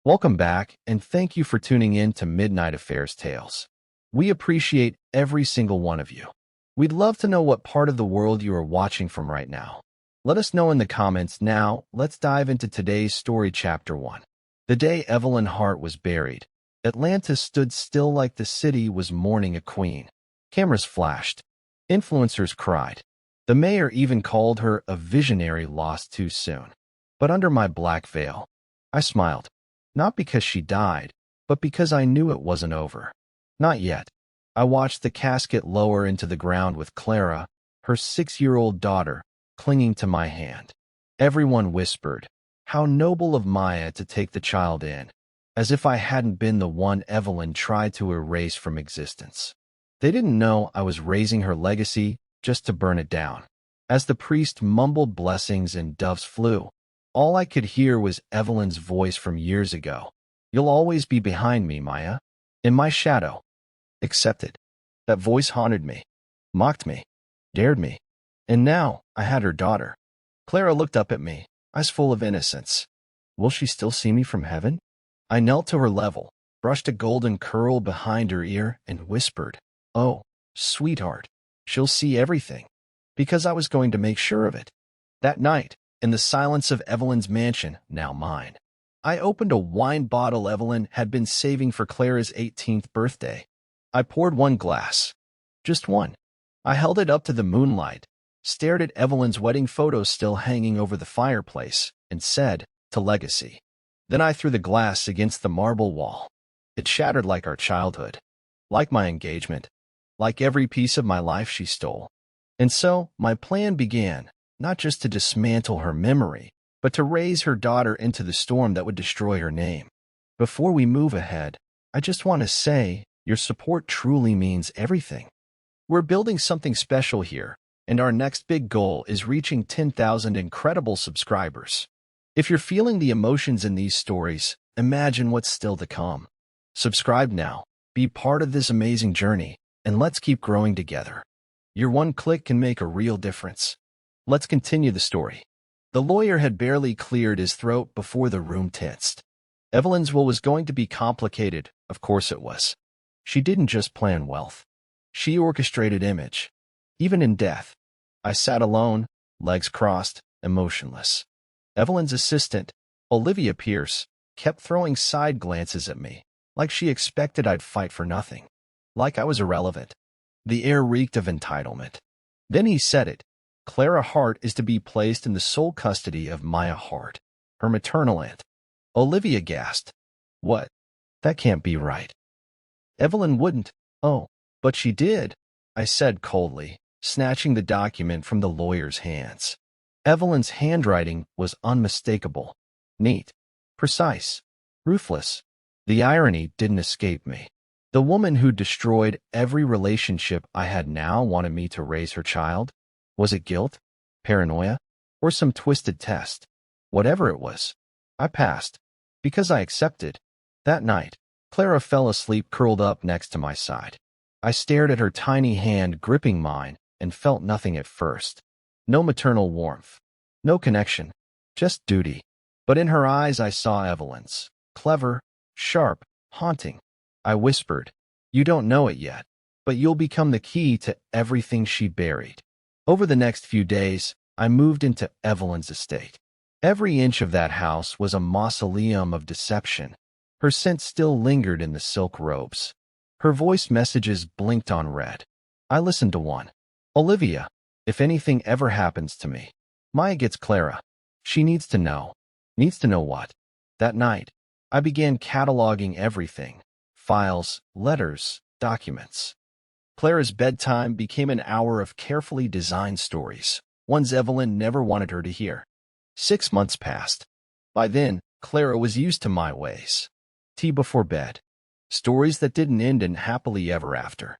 Welcome back, and thank you for tuning in to Midnight Affairs Tales. We appreciate every single one of you. We'd love to know what part of the world you are watching from right now. Let us know in the comments. Now, let's dive into today's story, Chapter 1. The day Evelyn Hart was buried, Atlantis stood still like the city was mourning a queen. Cameras flashed. Influencers cried. The mayor even called her a visionary lost too soon. But under my black veil, I smiled. Not because she died, but because I knew it wasn't over. Not yet. I watched the casket lower into the ground with Clara, her 6-year-old daughter, clinging to my hand. Everyone whispered, "How noble of Maya to take the child in," as if I hadn't been the one Evelyn tried to erase from existence. They didn't know I was raising her legacy just to burn it down. As the priest mumbled blessings and doves flew, all I could hear was Evelyn's voice from years ago. "You'll always be behind me, Maya. In my shadow." Accept it. That voice haunted me, mocked me, dared me. And now I had her daughter. Clara looked up at me, eyes full of innocence. Will she still see me from heaven? I knelt to her level, brushed a golden curl behind her ear, and whispered, "Oh, sweetheart, she'll see everything." Because I was going to make sure of it. That night, in the silence of Evelyn's mansion, now mine, I opened a wine bottle Evelyn had been saving for Clara's 18th birthday. I poured one glass. Just one. I held it up to the moonlight, stared at Evelyn's wedding photo still hanging over the fireplace, and said, "To legacy." Then I threw the glass against the marble wall. It shattered like our childhood, like my engagement, like every piece of my life she stole. And so, my plan began. Not just to dismantle her memory, but to raise her daughter into the storm that would destroy her name. Before we move ahead, I just want to say, your support truly means everything. We're building something special here, and our next big goal is reaching 10,000 incredible subscribers. If you're feeling the emotions in these stories, imagine what's still to come. Subscribe now, be part of this amazing journey, and let's keep growing together. Your one click can make a real difference. Let's continue the story. The lawyer had barely cleared his throat before the room tensed. Evelyn's will was going to be complicated, of course it was. She didn't just plan wealth. She orchestrated image. Even in death, I sat alone, legs crossed, emotionless. Evelyn's assistant, Olivia Pierce, kept throwing side glances at me, like she expected I'd fight for nothing, like I was irrelevant. The air reeked of entitlement. Then he said it. Clara Hart is to be placed in the sole custody of Maya Hart, her maternal aunt. Olivia gasped. What? That can't be right. Evelyn wouldn't. Oh, but she did, I said coldly, snatching the document from the lawyer's hands. Evelyn's handwriting was unmistakable, neat, precise, ruthless. The irony didn't escape me. The woman who destroyed every relationship I had now wanted me to raise her child. Was it guilt, paranoia, or some twisted test? Whatever it was, I passed, because I accepted. That night, Clara fell asleep curled up next to my side. I stared at her tiny hand gripping mine and felt nothing at first. No maternal warmth, no connection, just duty. But in her eyes I saw Evelyn's, clever, sharp, haunting. I whispered, "You don't know it yet, but you'll become the key to everything she buried." Over the next few days, I moved into Evelyn's estate. Every inch of that house was a mausoleum of deception. Her scent still lingered in the silk robes. Her voice messages blinked on red. I listened to one. "Olivia, if anything ever happens to me, Maya gets Clara. She needs to know." Needs to know what? That night, I began cataloging everything. Files, letters, documents. Clara's bedtime became an hour of carefully designed stories, ones Evelyn never wanted her to hear. 6 months passed. By then, Clara was used to my ways. Tea before bed. Stories that didn't end in happily ever after.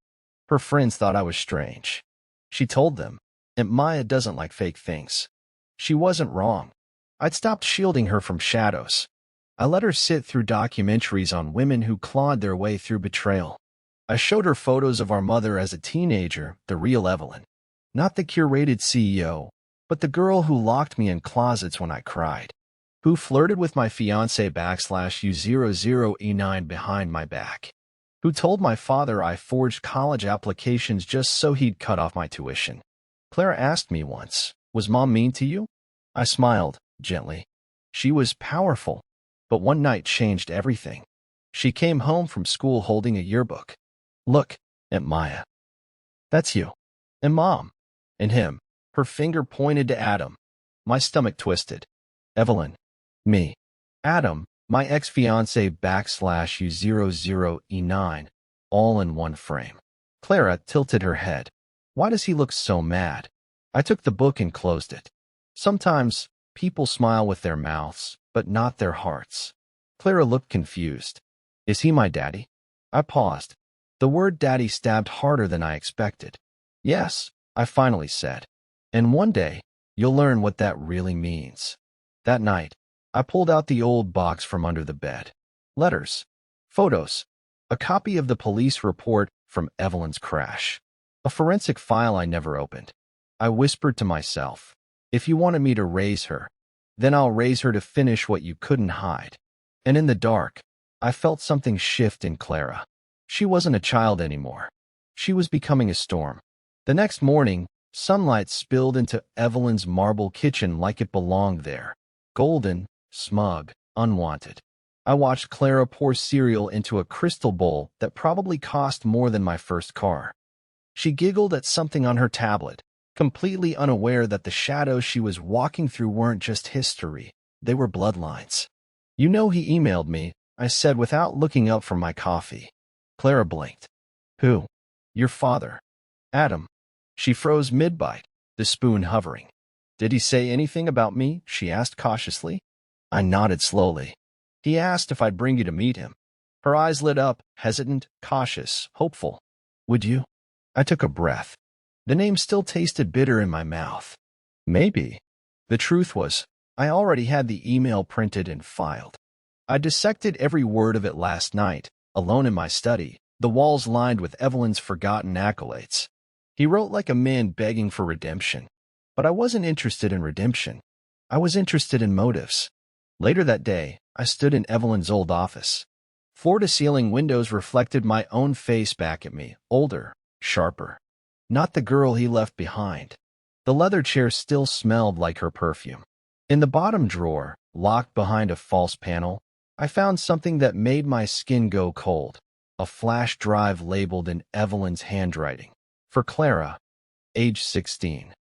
Her friends thought I was strange. She told them, "Aunt Maya doesn't like fake things." She wasn't wrong. I'd stopped shielding her from shadows. I let her sit through documentaries on women who clawed their way through betrayal. I showed her photos of our mother as a teenager, the real Evelyn. Not the curated CEO, but the girl who locked me in closets when I cried. Who flirted with my fiancé /U00E9 behind my back? Who told my father I forged college applications just so he'd cut off my tuition? Clara asked me once, "Was Mom mean to you?" I smiled, gently. She was powerful, but one night changed everything. She came home from school holding a yearbook. "Look, Aunt Maya. That's you. And Mom. And him." Her finger pointed to Adam. My stomach twisted. Evelyn. Me. Adam, my ex-fiancé /U00E9, all in one frame. Clara tilted her head. Why does he look so mad? I took the book and closed it. Sometimes people smile with their mouths, but not their hearts. Clara looked confused. Is he my daddy? I paused. The word daddy stabbed harder than I expected. Yes, I finally said. And one day, you'll learn what that really means. That night, I pulled out the old box from under the bed. Letters, photos, a copy of the police report from Evelyn's crash, a forensic file I never opened. I whispered to myself, if you wanted me to raise her, then I'll raise her to finish what you couldn't hide. And in the dark, I felt something shift in Clara. She wasn't a child anymore. She was becoming a storm. The next morning, sunlight spilled into Evelyn's marble kitchen like it belonged there. Golden, smug, unwanted. I watched Clara pour cereal into a crystal bowl that probably cost more than my first car. She giggled at something on her tablet, completely unaware that the shadows she was walking through weren't just history, they were bloodlines. You know he emailed me, I said without looking up from my coffee. Clara blinked. Who? Your father. Adam. She froze mid-bite, the spoon hovering. Did he say anything about me? She asked cautiously. I nodded slowly. He asked if I'd bring you to meet him. Her eyes lit up, hesitant, cautious, hopeful. Would you? I took a breath. The name still tasted bitter in my mouth. Maybe. The truth was, I already had the email printed and filed. I dissected every word of it last night, alone in my study, the walls lined with Evelyn's forgotten accolades. He wrote like a man begging for redemption. But I wasn't interested in redemption. I was interested in motives. Later that day, I stood in Evelyn's old office. Floor-to-ceiling windows reflected my own face back at me, older, sharper. Not the girl he left behind. The leather chair still smelled like her perfume. In the bottom drawer, locked behind a false panel, I found something that made my skin go cold. A flash drive labeled in Evelyn's handwriting. For Clara, age 16.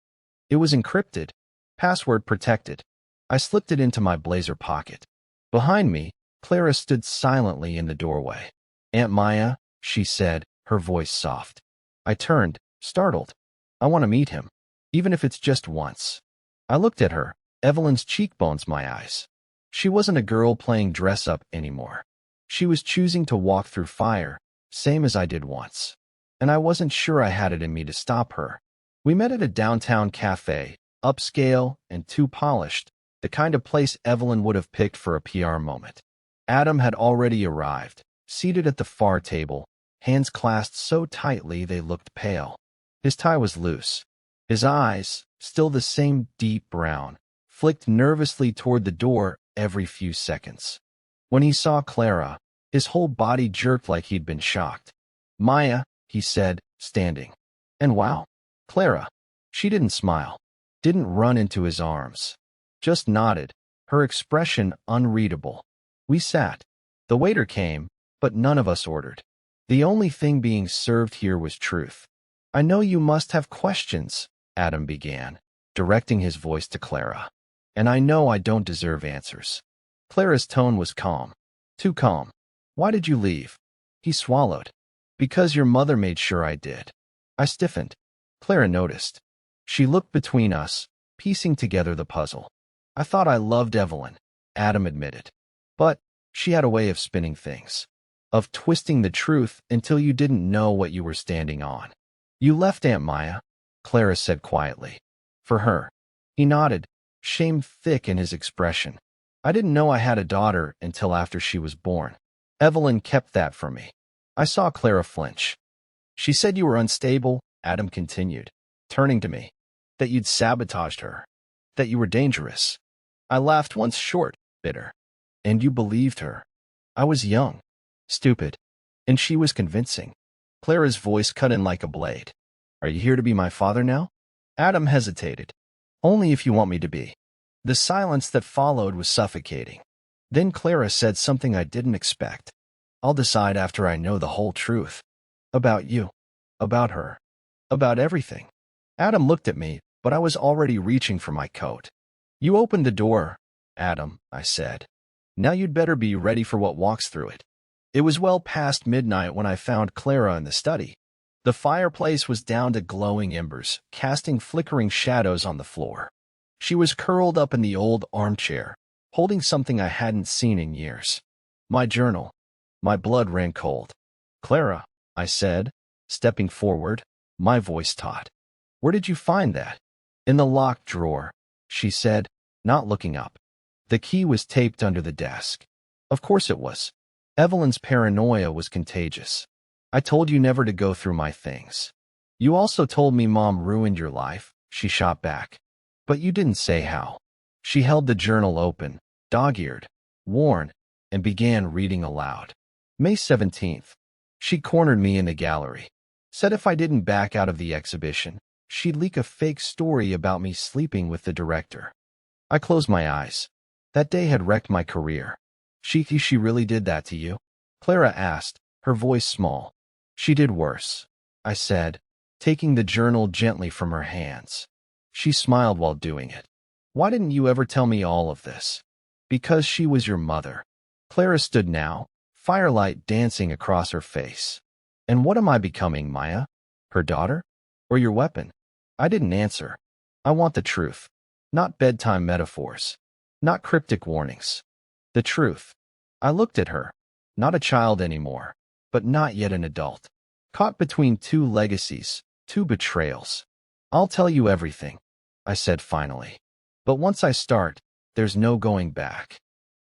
It was encrypted, password protected. I slipped it into my blazer pocket. Behind me, Clara stood silently in the doorway. Aunt Maya, she said, her voice soft. I turned, startled. I want to meet him, even if it's just once. I looked at her, Evelyn's cheekbones my eyes. She wasn't a girl playing dress-up anymore. She was choosing to walk through fire, same as I did once. And I wasn't sure I had it in me to stop her. We met at a downtown cafe, upscale and too polished, the kind of place Evelyn would have picked for a PR moment. Adam had already arrived, seated at the far table, hands clasped so tightly they looked pale. His tie was loose. His eyes, still the same deep brown, flicked nervously toward the door every few seconds. When he saw Clara, his whole body jerked like he'd been shocked. Maya, he said, standing. And wow, Clara. She didn't smile, didn't run into his arms, just nodded, her expression unreadable. We sat. The waiter came, but none of us ordered. The only thing being served here was truth. I know you must have questions, Adam began, directing his voice to Clara. And I know I don't deserve answers. Clara's tone was calm. Too calm. Why did you leave? He swallowed. Because your mother made sure I did. I stiffened. Clara noticed. She looked between us, piecing together the puzzle. I thought I loved Evelyn, Adam admitted. But she had a way of spinning things, of twisting the truth until you didn't know what you were standing on. You left Aunt Maya, Clara said quietly. For her. He nodded, shame thick in his expression. I didn't know I had a daughter until after she was born. Evelyn kept that from me. I saw Clara flinch. She said you were unstable, Adam continued, turning to me. That you'd sabotaged her. That you were dangerous. I laughed once short, bitter. And you believed her. I was young, stupid, and she was convincing. Clara's voice cut in like a blade. Are you here to be my father now? Adam hesitated. Only if you want me to be. The silence that followed was suffocating. Then Clara said something I didn't expect. I'll decide after I know the whole truth. About you. About her. About everything. Adam looked at me, but I was already reaching for my coat. You opened the door, Adam, I said. Now you'd better be ready for what walks through it. It was well past midnight when I found Clara in the study. The fireplace was down to glowing embers, casting flickering shadows on the floor. She was curled up in the old armchair, holding something I hadn't seen in years. My journal. My blood ran cold. Clara, I said, stepping forward, my voice taut. Where did you find that? In the locked drawer, she said, not looking up. The key was taped under the desk. Of course it was. Evelyn's paranoia was contagious. I told you never to go through my things. You also told me Mom ruined your life, she shot back. But you didn't say how. She held the journal open, dog-eared, worn, and began reading aloud. May 17th. She cornered me in the gallery. Said if I didn't back out of the exhibition, she'd leak a fake story about me sleeping with the director. I closed my eyes. That day had wrecked my career. She really did that to you? Clara asked, her voice small. She did worse, I said, taking the journal gently from her hands. She smiled while doing it. Why didn't you ever tell me all of this? Because she was your mother. Clara stood now, firelight dancing across her face. And what am I becoming, Maya? Her daughter? Or your weapon? I didn't answer. I want the truth. Not bedtime metaphors. Not cryptic warnings. The truth. I looked at her. Not a child anymore, but not yet an adult. Caught between two legacies, two betrayals. I'll tell you everything, I said finally. But once I start, there's no going back.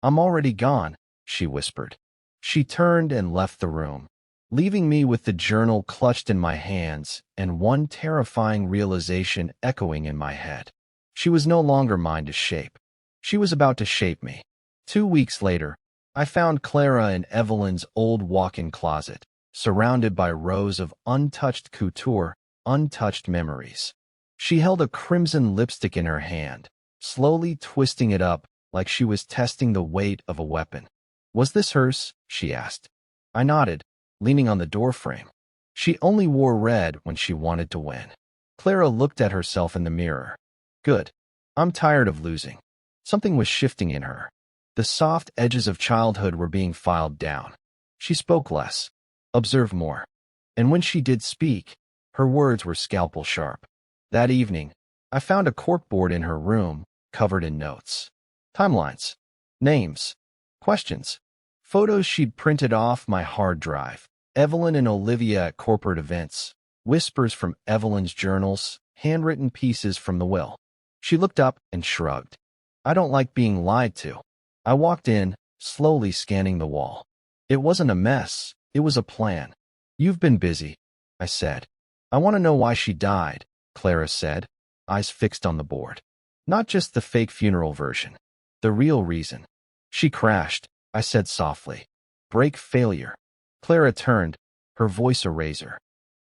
I'm already gone, she whispered. She turned and left the room, leaving me with the journal clutched in my hands and one terrifying realization echoing in my head. She was no longer mine to shape. She was about to shape me. 2 weeks later, I found Clara in Evelyn's old walk-in closet, surrounded by rows of untouched couture, untouched memories. She held a crimson lipstick in her hand, slowly twisting it up like she was testing the weight of a weapon. Was this hers? She asked. I nodded, leaning on the doorframe. She only wore red when she wanted to win. Clara looked at herself in the mirror. Good. I'm tired of losing. Something was shifting in her. The soft edges of childhood were being filed down. She spoke less, observed more. And when she did speak, her words were scalpel sharp. That evening, I found a corkboard in her room, covered in notes. Timelines. Names. Questions. Photos she'd printed off my hard drive. Evelyn and Olivia at corporate events. Whispers from Evelyn's journals. Handwritten pieces from the will. She looked up and shrugged. I don't like being lied to. I walked in, slowly scanning the wall. It wasn't a mess. It was a plan. You've been busy, I said. I want to know why she died, Clara said, eyes fixed on the board. Not just the fake funeral version. The real reason. She crashed, I said softly. Brake failure. Clara turned, her voice a razor.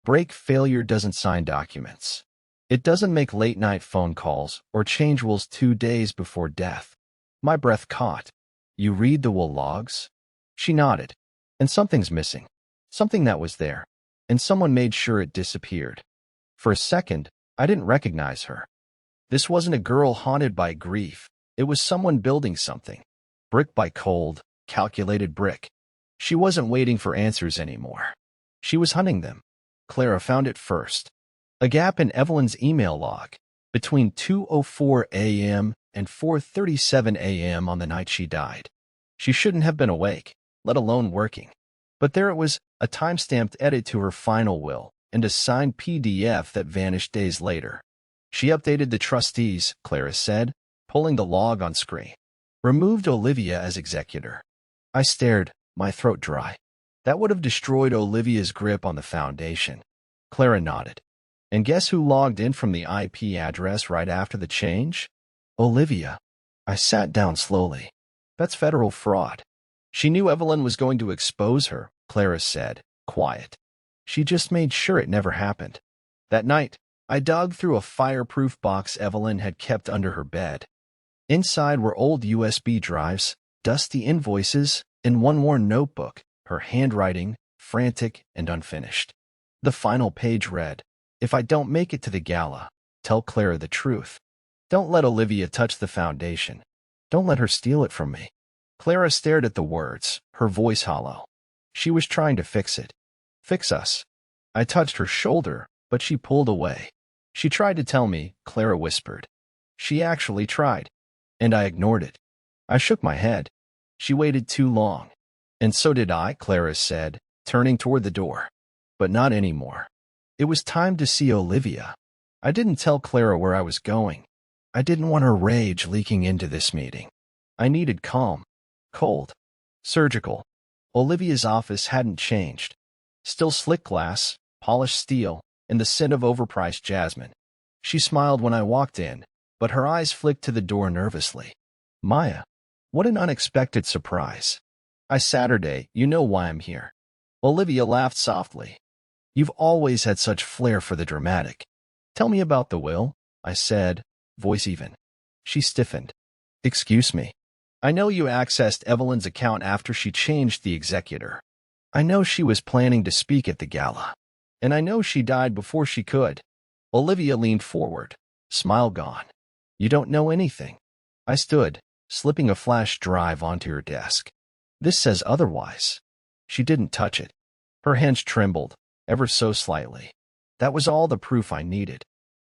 Brake failure doesn't sign documents. It doesn't make late-night phone calls or change wills 2 days before death. My breath caught. You read the will logs? She nodded. And something's missing. Something that was there. And someone made sure it disappeared. For a second, I didn't recognize her. This wasn't a girl haunted by grief. It was someone building something. Brick by cold, calculated brick. She wasn't waiting for answers anymore. She was hunting them. Clara found it first. A gap in Evelyn's email log. Between 2:04 a.m. and 4:37 a.m. on the night she died. She shouldn't have been awake, let alone working. But there it was, a time-stamped edit to her final will, and a signed PDF that vanished days later. She updated the trustees, Clara said, pulling the log on screen. Removed Olivia as executor. I stared, my throat dry. That would have destroyed Olivia's grip on the foundation. Clara nodded. And guess who logged in from the IP address right after the change? Olivia. I sat down slowly. That's federal fraud. She knew Evelyn was going to expose her, Clara said, quiet. She just made sure it never happened. That night, I dug through a fireproof box Evelyn had kept under her bed. Inside were old USB drives, dusty invoices, and one worn notebook, her handwriting, frantic and unfinished. The final page read, "If I don't make it to the gala, tell Clara the truth. Don't let Olivia touch the foundation. Don't let her steal it from me." Clara stared at the words, her voice hollow. She was trying to fix it. Fix us. I touched her shoulder, but she pulled away. She tried to tell me, Clara whispered. She actually tried. And I ignored it. I shook my head. She waited too long. And so did I, Clara said, turning toward the door. But not anymore. It was time to see Olivia. I didn't tell Clara where I was going. I didn't want her rage leaking into this meeting. I needed calm. Cold. Surgical. Olivia's office hadn't changed. Still slick glass, polished steel, and the scent of overpriced jasmine. She smiled when I walked in, but her eyes flicked to the door nervously. Maya. What an unexpected surprise. Saturday, you know why I'm here. Olivia laughed softly. You've always had such flair for the dramatic. Tell me about the will, I said, voice even. She stiffened. Excuse me. I know you accessed Evelyn's account after she changed the executor. I know she was planning to speak at the gala. And I know she died before she could. Olivia leaned forward, smile gone. You don't know anything. I stood, slipping a flash drive onto her desk. This says otherwise. She didn't touch it. Her hands trembled, ever so slightly. That was all the proof I needed.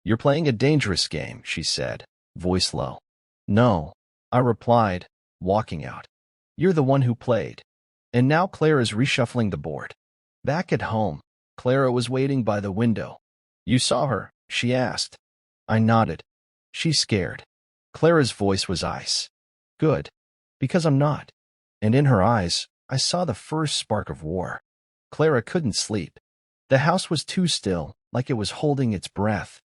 You're playing a dangerous game, she said, voice low. No, I replied, walking out. You're the one who played. And now Clara's reshuffling the board. Back at home, Clara was waiting by the window. You saw her, she asked. I nodded. She's scared. Clara's voice was ice. Good. Because I'm not. And in her eyes, I saw the first spark of war. Clara couldn't sleep. The house was too still, like it was holding its breath.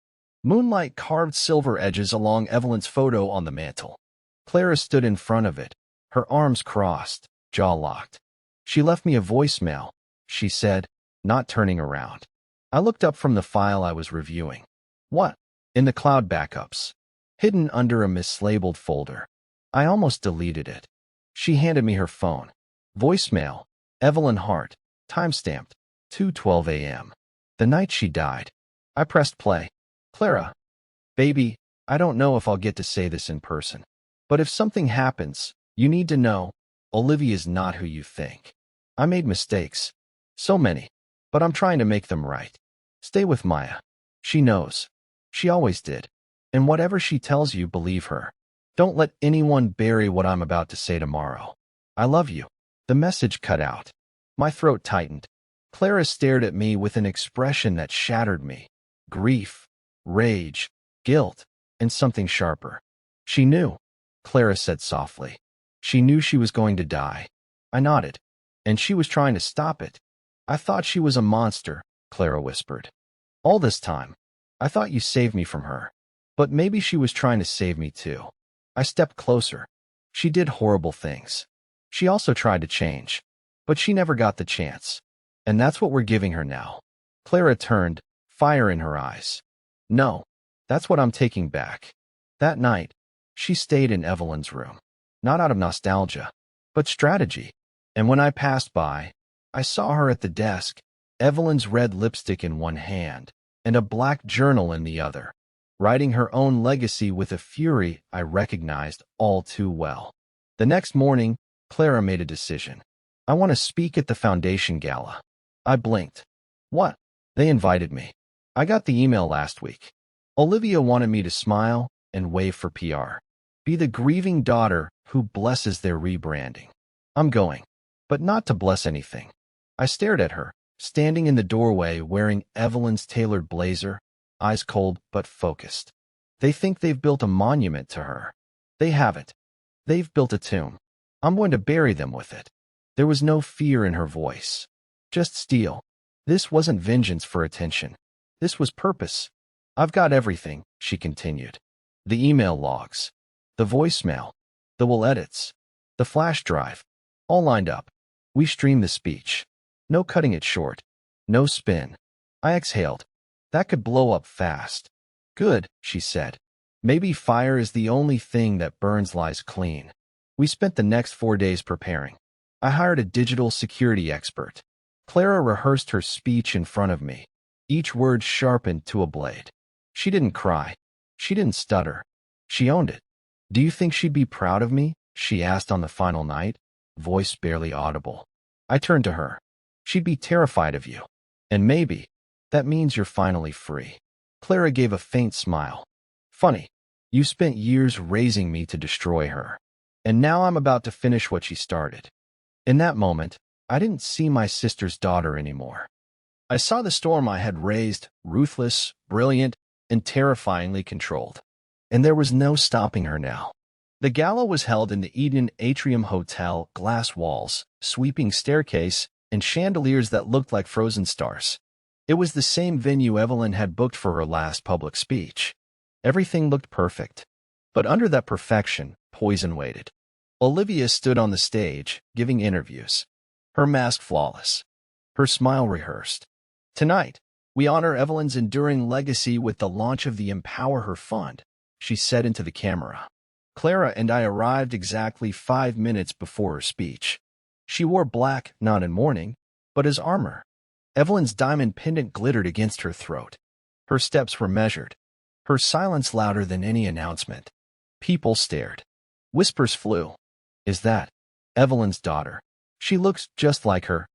Moonlight carved silver edges along Evelyn's photo on the mantel. Clara stood in front of it, her arms crossed, jaw locked. She left me a voicemail, she said, not turning around. I looked up from the file I was reviewing. What? In the cloud backups. Hidden under a mislabeled folder. I almost deleted it. She handed me her phone. Voicemail. Evelyn Hart. Timestamped. 2:12 a.m. The night she died. I pressed play. Clara. Baby, I don't know if I'll get to say this in person. But if something happens, you need to know, Olivia's not who you think. I made mistakes. So many. But I'm trying to make them right. Stay with Maya. She knows. She always did. And whatever she tells you, believe her. Don't let anyone bury what I'm about to say tomorrow. I love you. The message cut out. My throat tightened. Clara stared at me with an expression that shattered me. Grief, rage, guilt, and something sharper. She knew, Clara said softly. She knew she was going to die. I nodded. And she was trying to stop it. I thought she was a monster, Clara whispered. All this time, I thought you saved me from her. But maybe she was trying to save me too. I stepped closer. She did horrible things. She also tried to change. But she never got the chance. And that's what we're giving her now. Clara turned, fire in her eyes. No, that's what I'm taking back. That night, she stayed in Evelyn's room. Not out of nostalgia, but strategy. And when I passed by, I saw her at the desk, Evelyn's red lipstick in one hand, and a black journal in the other, writing her own legacy with a fury I recognized all too well. The next morning, Clara made a decision. I want to speak at the foundation gala. I blinked. What? They invited me. I got the email last week. Olivia wanted me to smile and wave for PR. Be the grieving daughter who blesses their rebranding. I'm going, but not to bless anything. I stared at her, standing in the doorway wearing Evelyn's tailored blazer, eyes cold but focused. They think they've built a monument to her. They haven't. They've built a tomb. I'm going to bury them with it. There was no fear in her voice. Just steel. This wasn't vengeance for attention. This was purpose. I've got everything, she continued. The email logs. The voicemail. The will edits. The flash drive. All lined up. We streamed the speech. No cutting it short. No spin. I exhaled. That could blow up fast. Good, she said. Maybe fire is the only thing that burns lies clean. We spent the next 4 days preparing. I hired a digital security expert. Clara rehearsed her speech in front of me, each word sharpened to a blade. She didn't cry. She didn't stutter. She owned it. Do you think she'd be proud of me? She asked on the final night, voice barely audible. I turned to her. She'd be terrified of you. And maybe that means you're finally free. Clara gave a faint smile. Funny, you spent years raising me to destroy her. And now I'm about to finish what she started. In that moment, I didn't see my sister's daughter anymore. I saw the storm I had raised, ruthless, brilliant, and terrifyingly controlled. And there was no stopping her now. The gala was held in the Eden Atrium Hotel, glass walls, sweeping staircase, and chandeliers that looked like frozen stars. It was the same venue Evelyn had booked for her last public speech. Everything looked perfect. But under that perfection, poison waited. Olivia stood on the stage, giving interviews. Her mask flawless. Her smile rehearsed. Tonight, we honor Evelyn's enduring legacy with the launch of the Empower Her Fund, she said into the camera. Clara and I arrived exactly 5 minutes before her speech. She wore black, not in mourning, but as armor. Evelyn's diamond pendant glittered against her throat. Her steps were measured. Her silence louder than any announcement. People stared. Whispers flew. Is that Evelyn's daughter? She looks just like her.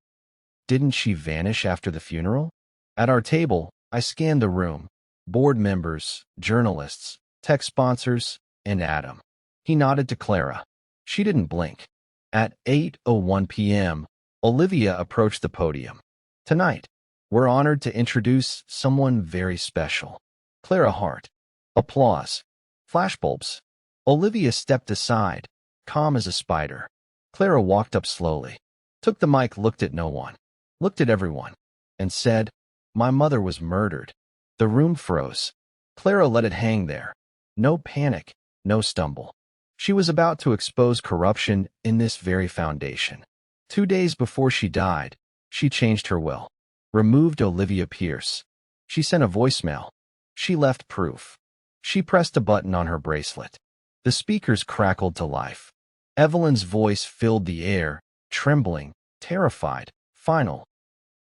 Didn't she vanish after the funeral? At our table, I scanned the room. Board members, journalists, tech sponsors, and Adam. He nodded to Clara. She didn't blink. At 8:01 p.m., Olivia approached the podium. Tonight, we're honored to introduce someone very special. Clara Hart. Applause. Flashbulbs. Olivia stepped aside, calm as a spider. Clara walked up slowly, took the mic, looked at no one, looked at everyone, and said, "My mother was murdered." The room froze. Clara let it hang there. No panic, no stumble. She was about to expose corruption in this very foundation. 2 days before she died, she changed her will, removed Olivia Pierce. She sent a voicemail. She left proof. She pressed a button on her bracelet. The speakers crackled to life. Evelyn's voice filled the air, trembling, terrified, final.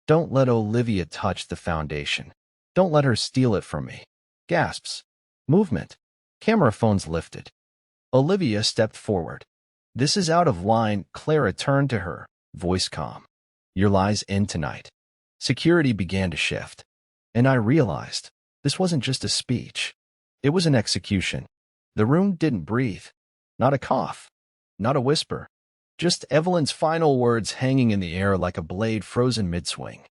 Don't let Olivia touch the foundation. Don't let her steal it from me. Gasps. Movement. Camera phones lifted. Olivia stepped forward. This is out of line. Clara turned to her, voice calm. Your lies end tonight. Security began to shift. And I realized this wasn't just a speech. It was an execution. The room didn't breathe. Not a cough. Not a whisper. Just Evelyn's final words hanging in the air like a blade frozen mid-swing.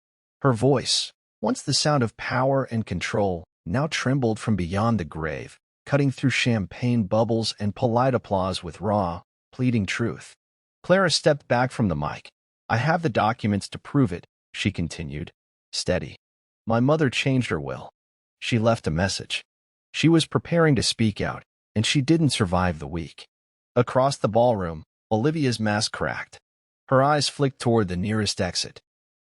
Her voice, once the sound of power and control, now trembled from beyond the grave, cutting through champagne bubbles and polite applause with raw, pleading truth. Clara stepped back from the mic. I have the documents to prove it, she continued, steady. My mother changed her will. She left a message. She was preparing to speak out, and she didn't survive the week. Across the ballroom, Olivia's mask cracked. Her eyes flicked toward the nearest exit.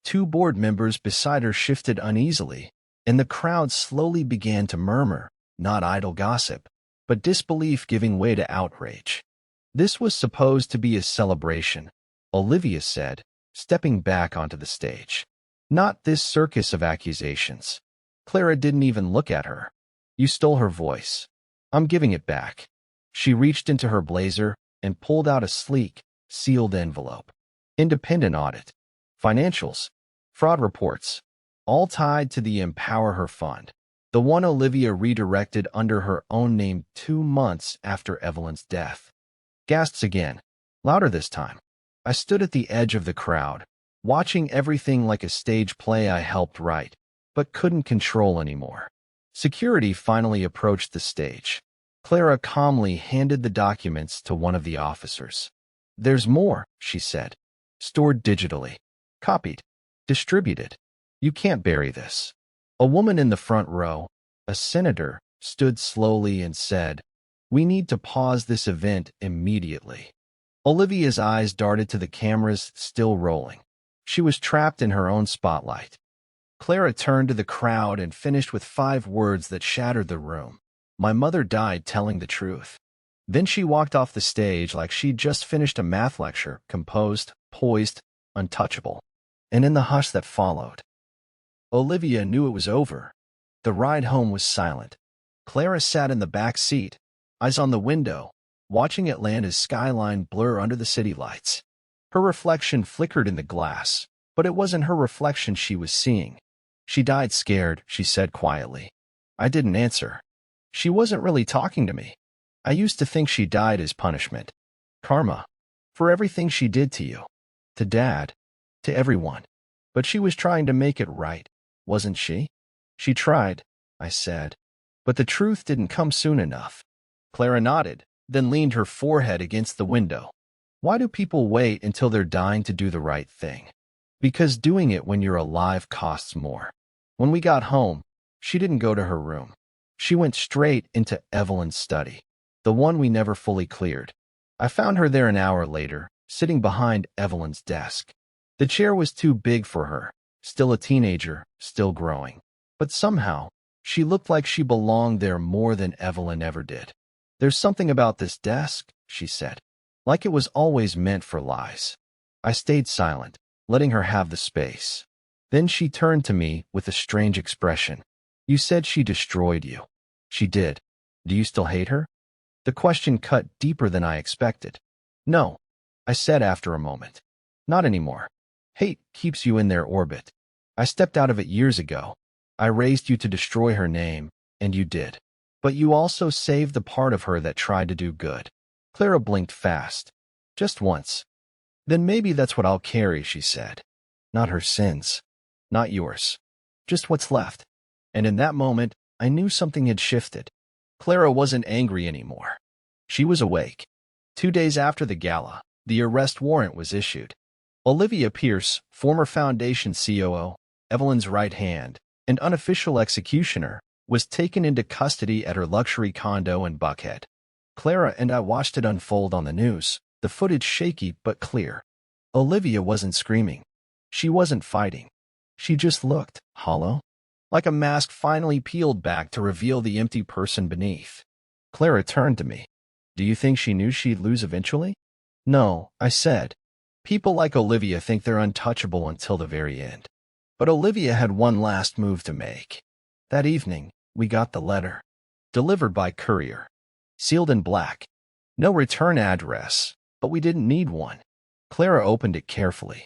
2 board members beside her shifted uneasily, and the crowd slowly began to murmur, not idle gossip, but disbelief giving way to outrage. This was supposed to be a celebration, Olivia said, stepping back onto the stage. Not this circus of accusations. Clara didn't even look at her. You stole her voice. I'm giving it back. She reached into her blazer and pulled out a sleek, sealed envelope. Independent audit. Financials. Fraud reports. All tied to the Empower Her Fund. The one Olivia redirected under her own name 2 months after Evelyn's death. Gasps again. Louder this time. I stood at the edge of the crowd, watching everything like a stage play I helped write, but couldn't control anymore. Security finally approached the stage. Clara calmly handed the documents to one of the officers. There's more, she said. Stored digitally. Copied. Distributed. You can't bury this. A woman in the front row, a senator, stood slowly and said, We need to pause this event immediately. Olivia's eyes darted to the cameras still rolling. She was trapped in her own spotlight. Clara turned to the crowd and finished with 5 words that shattered the room. My mother died telling the truth. Then she walked off the stage like she'd just finished a math lecture, composed, poised, untouchable. And in the hush that followed, Olivia knew it was over. The ride home was silent. Clara sat in the back seat, eyes on the window, watching Atlanta's skyline blur under the city lights. Her reflection flickered in the glass, but it wasn't her reflection she was seeing. She died scared, she said quietly. I didn't answer. She wasn't really talking to me. I used to think she died as punishment. Karma. For everything she did to you. To Dad. To everyone. But she was trying to make it right, wasn't she? She tried, I said. But the truth didn't come soon enough. Clara nodded, then leaned her forehead against the window. Why do people wait until they're dying to do the right thing? Because doing it when you're alive costs more. When we got home, she didn't go to her room. She went straight into Evelyn's study, the one we never fully cleared. I found her there an hour later, sitting behind Evelyn's desk. The chair was too big for her, still a teenager, still growing. But somehow, she looked like she belonged there more than Evelyn ever did. There's something about this desk, she said, like it was always meant for lies. I stayed silent, letting her have the space. Then she turned to me with a strange expression. You said she destroyed you. She did. Do you still hate her? The question cut deeper than I expected. No, I said after a moment. Not anymore. Hate keeps you in their orbit. I stepped out of it years ago. I raised you to destroy her name, and you did. But you also saved the part of her that tried to do good. Clara blinked fast. Just once. Then maybe that's what I'll carry, she said. Not her sins. Not yours. Just what's left. And in that moment, I knew something had shifted. Clara wasn't angry anymore. She was awake. 2 days after the gala, the arrest warrant was issued. Olivia Pierce, former Foundation COO, Evelyn's right hand, and unofficial executioner, was taken into custody at her luxury condo in Buckhead. Clara and I watched it unfold on the news, the footage shaky but clear. Olivia wasn't screaming. She wasn't fighting. She just looked hollow, like a mask finally peeled back to reveal the empty person beneath. Clara turned to me. Do you think she knew she'd lose eventually? No, I said. People like Olivia think they're untouchable until the very end. But Olivia had one last move to make. That evening, we got the letter. Delivered by courier. Sealed in black. No return address, but we didn't need one. Clara opened it carefully.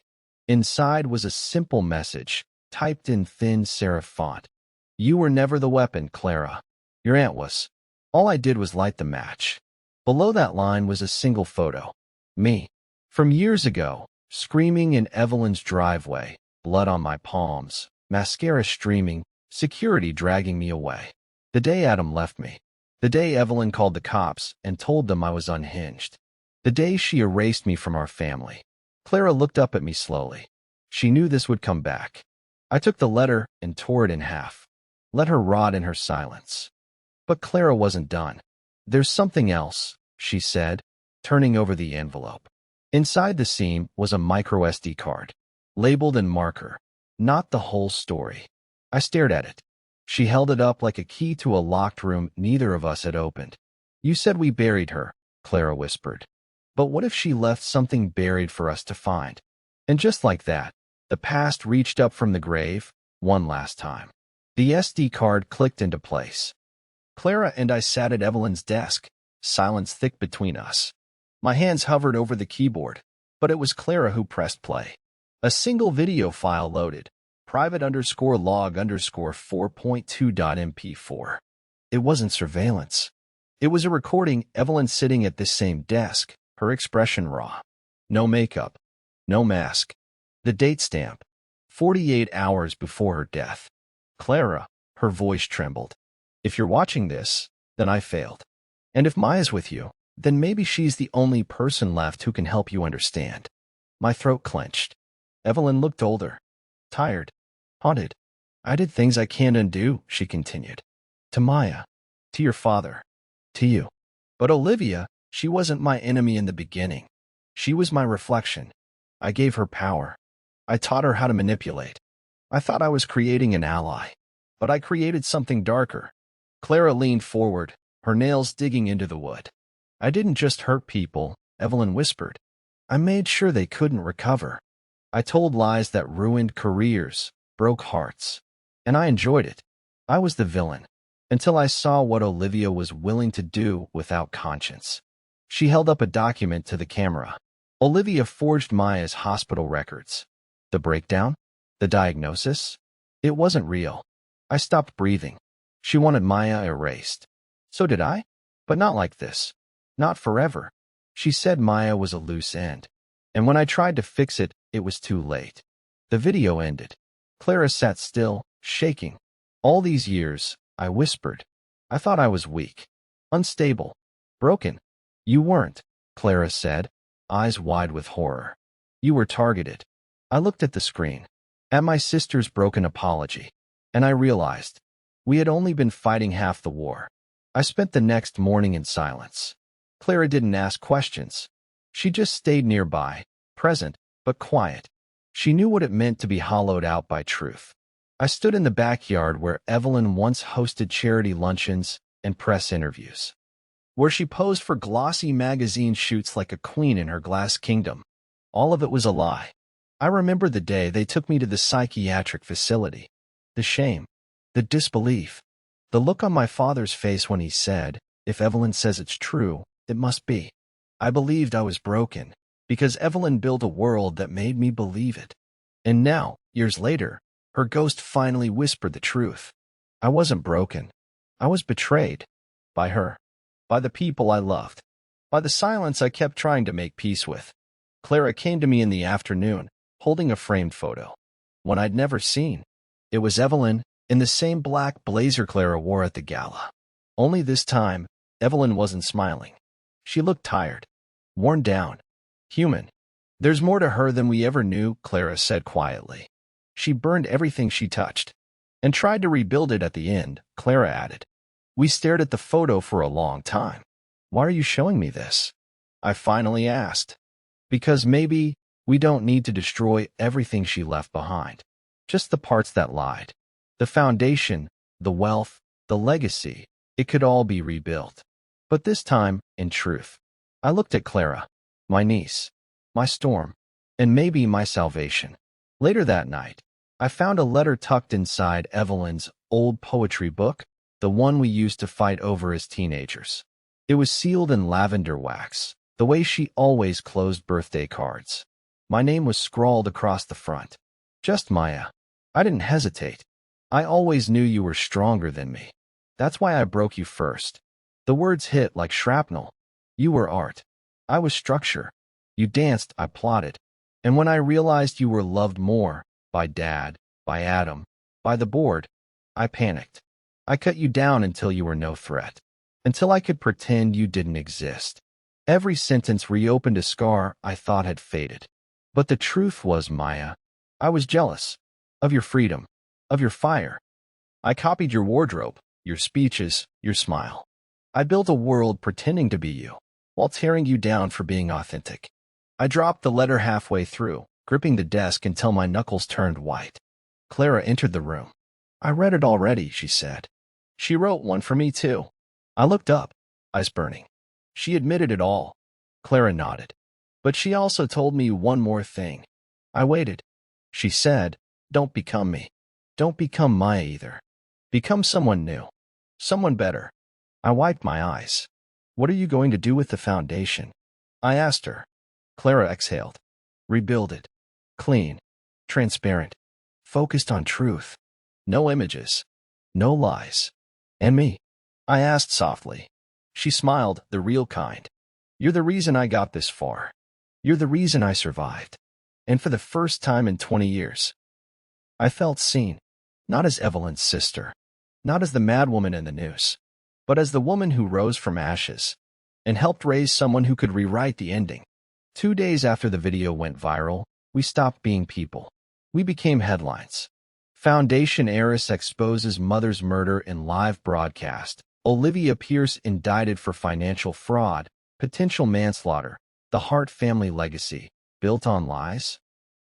Inside was a simple message, typed in thin serif font. You were never the weapon, Clara. Your aunt was. All I did was light the match. Below that line was a single photo. Me. From years ago, screaming in Evelyn's driveway, blood on my palms, mascara streaming, security dragging me away. The day Adam left me. The day Evelyn called the cops and told them I was unhinged. The day she erased me from our family. Clara looked up at me slowly. She knew this would come back. I took the letter and tore it in half. Let her rot in her silence. But Clara wasn't done. There's something else, she said, turning over the envelope. Inside the seam was a micro SD card, labeled in marker. Not the whole story. I stared at it. She held it up like a key to a locked room neither of us had opened. You said we buried her, Clara whispered. But what if she left something buried for us to find? And just like that, the past reached up from the grave, one last time. The SD card clicked into place. Clara and I sat at Evelyn's desk, silence thick between us. My hands hovered over the keyboard, but it was Clara who pressed play. A single video file loaded, private_log_4.2.mp4. It wasn't surveillance. It was a recording Evelyn sitting at this same desk, her expression raw. No makeup. No mask. The date stamp. 48 hours before her death. Clara, her voice trembled. If you're watching this, then I failed. And if Maya's with you, then maybe she's the only person left who can help you understand. My throat clenched. Evelyn looked older. Tired. Haunted. I did things I can't undo, she continued. To Maya. To your father. To you. But Olivia, she wasn't my enemy in the beginning. She was my reflection. I gave her power. I taught her how to manipulate. I thought I was creating an ally, but I created something darker. Clara leaned forward, her nails digging into the wood. I didn't just hurt people, Evelyn whispered. I made sure they couldn't recover. I told lies that ruined careers, broke hearts. And I enjoyed it. I was the villain, until I saw what Olivia was willing to do without conscience. She held up a document to the camera. Olivia forged Maya's hospital records. The breakdown? The diagnosis? It wasn't real. I stopped breathing. She wanted Maya erased. So did I? But not like this. Not forever. She said Maya was a loose end. And when I tried to fix it, it was too late. The video ended. Clara sat still, shaking. All these years, I whispered. I thought I was weak, unstable, broken. You weren't, Clara said, eyes wide with horror. You were targeted. I looked at the screen, at my sister's broken apology, and I realized we had only been fighting half the war. I spent the next morning in silence. Clara didn't ask questions. She just stayed nearby, present, but quiet. She knew what it meant to be hollowed out by truth. I stood in the backyard where Evelyn once hosted charity luncheons and press interviews, where she posed for glossy magazine shoots like a queen in her glass kingdom. All of it was a lie. I remember the day they took me to the psychiatric facility. The shame, the disbelief, the look on my father's face when he said, "If Evelyn says it's true, it must be." I believed I was broken, because Evelyn built a world that made me believe it. And now, years later, her ghost finally whispered the truth. I wasn't broken. I was betrayed. By her. By the people I loved. By the silence I kept trying to make peace with. Clara came to me in the afternoon, holding a framed photo. One I'd never seen. It was Evelyn, in the same black blazer Clara wore at the gala. Only this time, Evelyn wasn't smiling. She looked tired. Worn down. Human. There's more to her than we ever knew, Clara said quietly. She burned everything she touched. And tried to rebuild it at the end, Clara added. We stared at the photo for a long time. Why are you showing me this? I finally asked. Because maybe we don't need to destroy everything she left behind. Just the parts that lied. The foundation, the wealth, the legacy, it could all be rebuilt. But this time, in truth, I looked at Clara, my niece, my storm, and maybe my salvation. Later that night, I found a letter tucked inside Evelyn's old poetry book, the one we used to fight over as teenagers. It was sealed in lavender wax, the way she always closed birthday cards. My name was scrawled across the front. Just Maya. I didn't hesitate. I always knew you were stronger than me. That's why I broke you first. The words hit like shrapnel. You were art. I was structure. You danced, I plotted. And when I realized you were loved more, by Dad, by Adam, by the board, I panicked. I cut you down until you were no threat. Until I could pretend you didn't exist. Every sentence reopened a scar I thought had faded. But the truth was, Maya, I was jealous. Of your freedom. Of your fire. I copied your wardrobe, your speeches, your smile. I built a world pretending to be you, while tearing you down for being authentic. I dropped the letter halfway through, gripping the desk until my knuckles turned white. Clara entered the room. I read it already, she said. She wrote one for me, too. I looked up, eyes burning. She admitted it all. Clara nodded. But she also told me one more thing. I waited. She said, don't become me. Don't become Maya either. Become someone new. Someone better. I wiped my eyes. What are you going to do with the foundation? I asked her. Clara exhaled. Rebuild it. Clean. Transparent. Focused on truth. No images. No lies. And me? I asked softly. She smiled, the real kind. You're the reason I got this far. You're the reason I survived. And for the first time in 20 years, I felt seen. Not as Evelyn's sister. Not as the madwoman in the news. But as the woman who rose from ashes and helped raise someone who could rewrite the ending. 2 days after the video went viral, we stopped being people. We became headlines. Foundation heiress exposes mother's murder in live broadcast. Olivia Pierce indicted for financial fraud, potential manslaughter. The Hart family legacy, built on lies?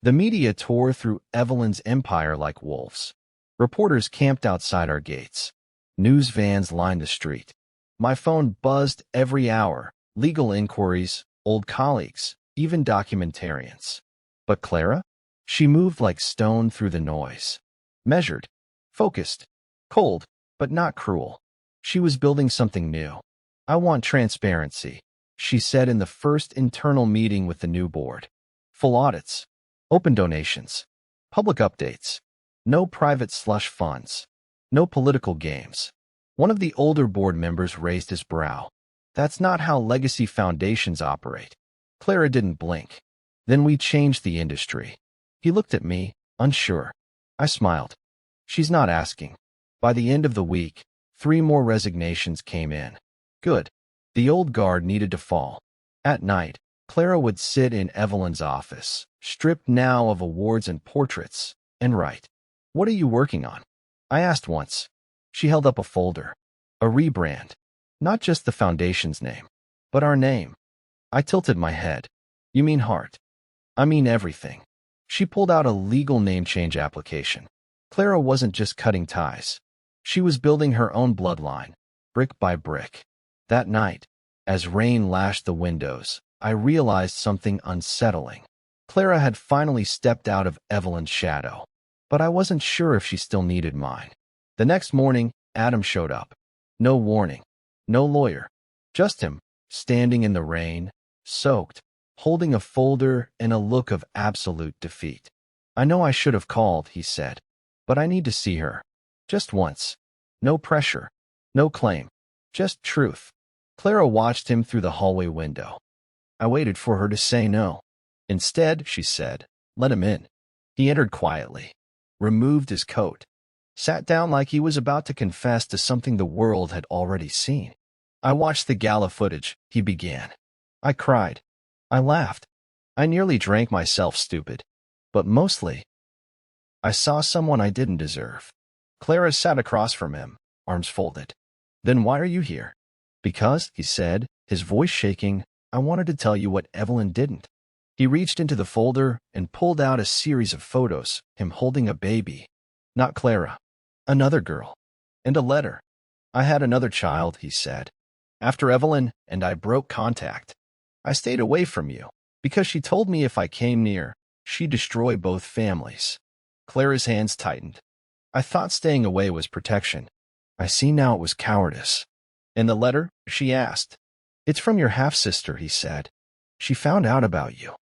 The media tore through Evelyn's empire like wolves. Reporters camped outside our gates. News vans lined the street. My phone buzzed every hour. Legal inquiries, old colleagues, even documentarians. But Clara? She moved like stone through the noise. Measured, focused, cold, but not cruel. She was building something new. I want transparency, she said in the first internal meeting with the new board. Full audits, open donations, public updates, no private slush funds, no political games. One of the older board members raised his brow. That's not how legacy foundations operate. Clara didn't blink. Then we changed the industry. He looked at me, unsure. I smiled. She's not asking. By the end of the week, 3 more resignations came in. Good. The old guard needed to fall. At night, Clara would sit in Evelyn's office, stripped now of awards and portraits, and write. What are you working on? I asked once. She held up a folder. A rebrand. Not just the foundation's name, but our name. I tilted my head. You mean Hart? I mean everything. She pulled out a legal name change application. Clara wasn't just cutting ties. She was building her own bloodline, brick by brick. That night, as rain lashed the windows, I realized something unsettling. Clara had finally stepped out of Evelyn's shadow, but I wasn't sure if she still needed mine. The next morning, Adam showed up. No warning, no lawyer, just him, standing in the rain, soaked, holding a folder and a look of absolute defeat. I know I should have called, he said, but I need to see her. Just once. No pressure, no claim, just truth. Clara watched him through the hallway window. I waited for her to say no. Instead, she said, let him in. He entered quietly, removed his coat, sat down like he was about to confess to something the world had already seen. I watched the gala footage, he began. I cried. I laughed. I nearly drank myself stupid. But mostly, I saw someone I didn't deserve. Clara sat across from him, arms folded. Then why are you here? Because, he said, his voice shaking, I wanted to tell you what Evelyn didn't. He reached into the folder and pulled out a series of photos, him holding a baby. Not Clara. Another girl. And a letter. I had another child, he said. After Evelyn and I broke contact. I stayed away from you, because she told me if I came near, she'd destroy both families. Clara's hands tightened. I thought staying away was protection. I see now it was cowardice. In the letter, she asked. It's from your half-sister, he said. She found out about you.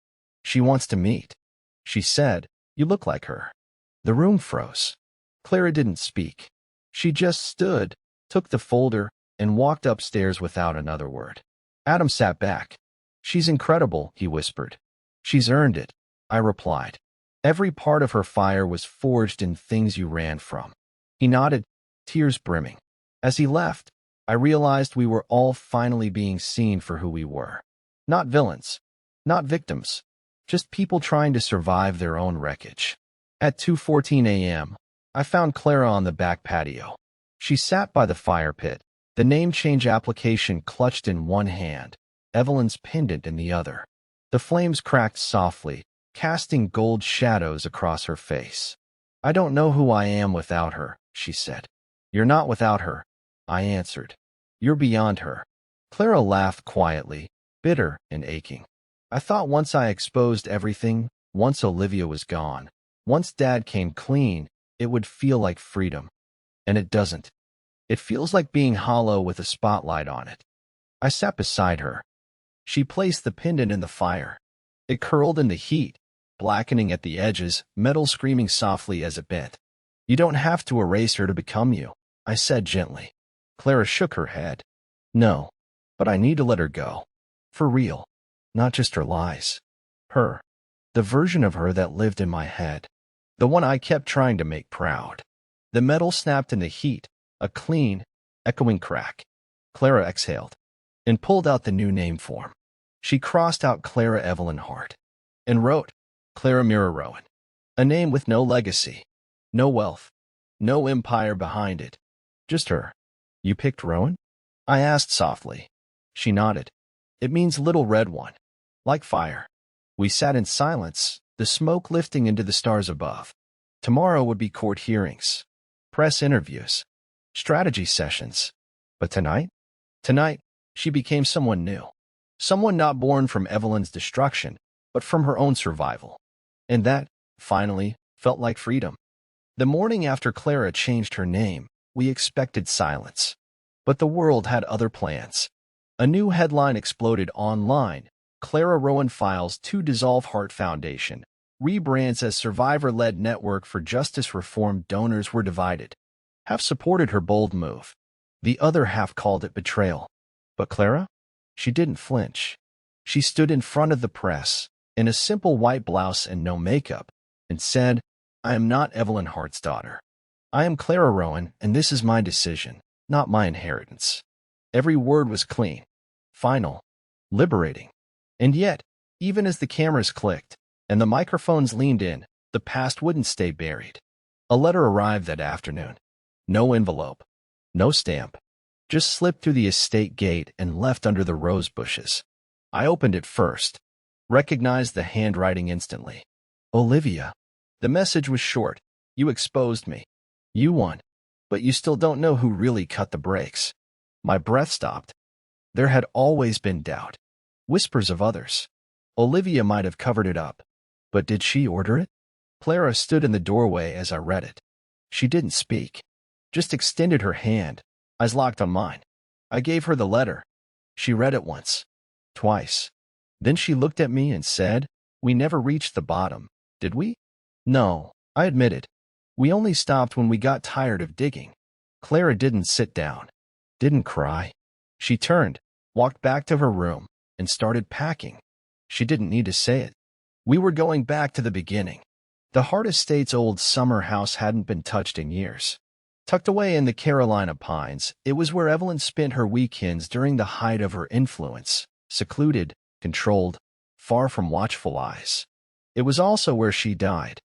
She wants to meet. She said, you look like her. The room froze. Clara didn't speak. She just stood, took the folder, and walked upstairs without another word. Adam sat back. She's incredible, he whispered. She's earned it, I replied. Every part of her fire was forged in things you ran from. He nodded, tears brimming. As he left, I realized we were all finally being seen for who we were. Not villains, not victims, just people trying to survive their own wreckage. At 2:14 a.m., I found Clara on the back patio. She sat by the fire pit, the name change application clutched in one hand, Evelyn's pendant in the other. The flames cracked softly, casting gold shadows across her face. I don't know who I am without her, she said. You're not without her, I answered. You're beyond her. Clara laughed quietly, bitter and aching. I thought once I exposed everything, once Olivia was gone, once Dad came clean, it would feel like freedom. And it doesn't. It feels like being hollow with a spotlight on it. I sat beside her. She placed the pendant in the fire. It curled in the heat, blackening at the edges, metal screaming softly as it bent. You don't have to erase her to become you, I said gently. Clara shook her head. No, but I need to let her go. For real. Not just her lies. Her. The version of her that lived in my head. The one I kept trying to make proud. The metal snapped in the heat, a clean, echoing crack. Clara exhaled and pulled out the new name form. She crossed out Clara Evelyn Hart and wrote, Clara Mira Rowan. A name with no legacy, no wealth, no empire behind it. Just her. You picked Rowan? I asked softly. She nodded. It means little red one. like fire. We sat in silence, the smoke lifting into the stars above. Tomorrow would be court hearings, press interviews, strategy sessions. But tonight? Tonight, she became someone new. Someone not born from Evelyn's destruction, but from her own survival. And that, finally, felt like freedom. The morning after Clara changed her name, we expected silence. But the world had other plans. A new headline exploded online. Clara Rowan files to dissolve Heart Foundation. Rebrands as survivor-led network for justice reform. Donors were divided. Half supported her bold move. The other half called it betrayal. But Clara? She didn't flinch. She stood in front of the press, in a simple white blouse and no makeup, and said, "I am not Evelyn Hart's daughter. I am Clara Rowan, and this is my decision, not my inheritance." Every word was clean, final, liberating. And yet, even as the cameras clicked and the microphones leaned in, the past wouldn't stay buried. A letter arrived that afternoon. No envelope, no stamp, just slipped through the estate gate and left under the rose bushes. I opened it first, recognized the handwriting instantly. "Olivia." The message was short. "You exposed me. You won. But you still don't know who really cut the brakes." My breath stopped. There had always been doubt. Whispers of others. Olivia might have covered it up. But did she order it? Clara stood in the doorway as I read it. She didn't speak, just extended her hand, eyes locked on mine. I gave her the letter. She read it once, twice. Then she looked at me and said, "We never reached the bottom, did we?" "No," I admitted. "We only stopped when we got tired of digging." Clara didn't sit down, didn't cry. She turned, walked back to her room, and started packing. She didn't need to say it. We were going back to the beginning. The Hart Estate's old summer house hadn't been touched in years. Tucked away in the Carolina pines, it was where Evelyn spent her weekends during the height of her influence, secluded, controlled, far from watchful eyes. It was also where she died.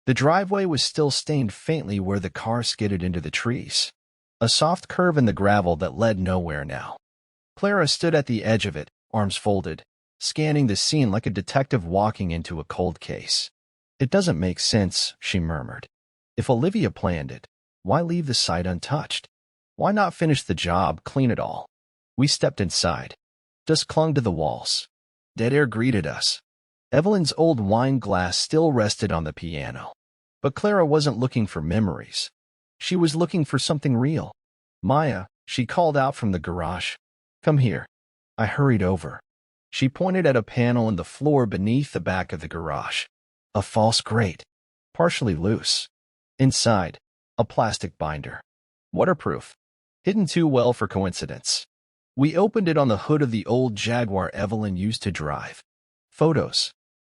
The driveway was still stained faintly where the car skidded into the trees. A soft curve in the gravel that led nowhere now. Clara stood at the edge of it, arms folded, scanning the scene like a detective walking into a cold case. "It doesn't make sense," she murmured. "If Olivia planned it, why leave the site untouched? Why not finish the job, clean it all?" We stepped inside. Dust clung to the walls. Dead air greeted us. Evelyn's old wine glass still rested on the piano. But Clara wasn't looking for memories. She was looking for something real. "Maya," she called out from the garage. "Come here." I hurried over. She pointed at a panel in the floor beneath the back of the garage. A false grate, partially loose. Inside, a plastic binder. Waterproof. Hidden too well for coincidence. We opened it on the hood of the old Jaguar Evelyn used to drive. Photos.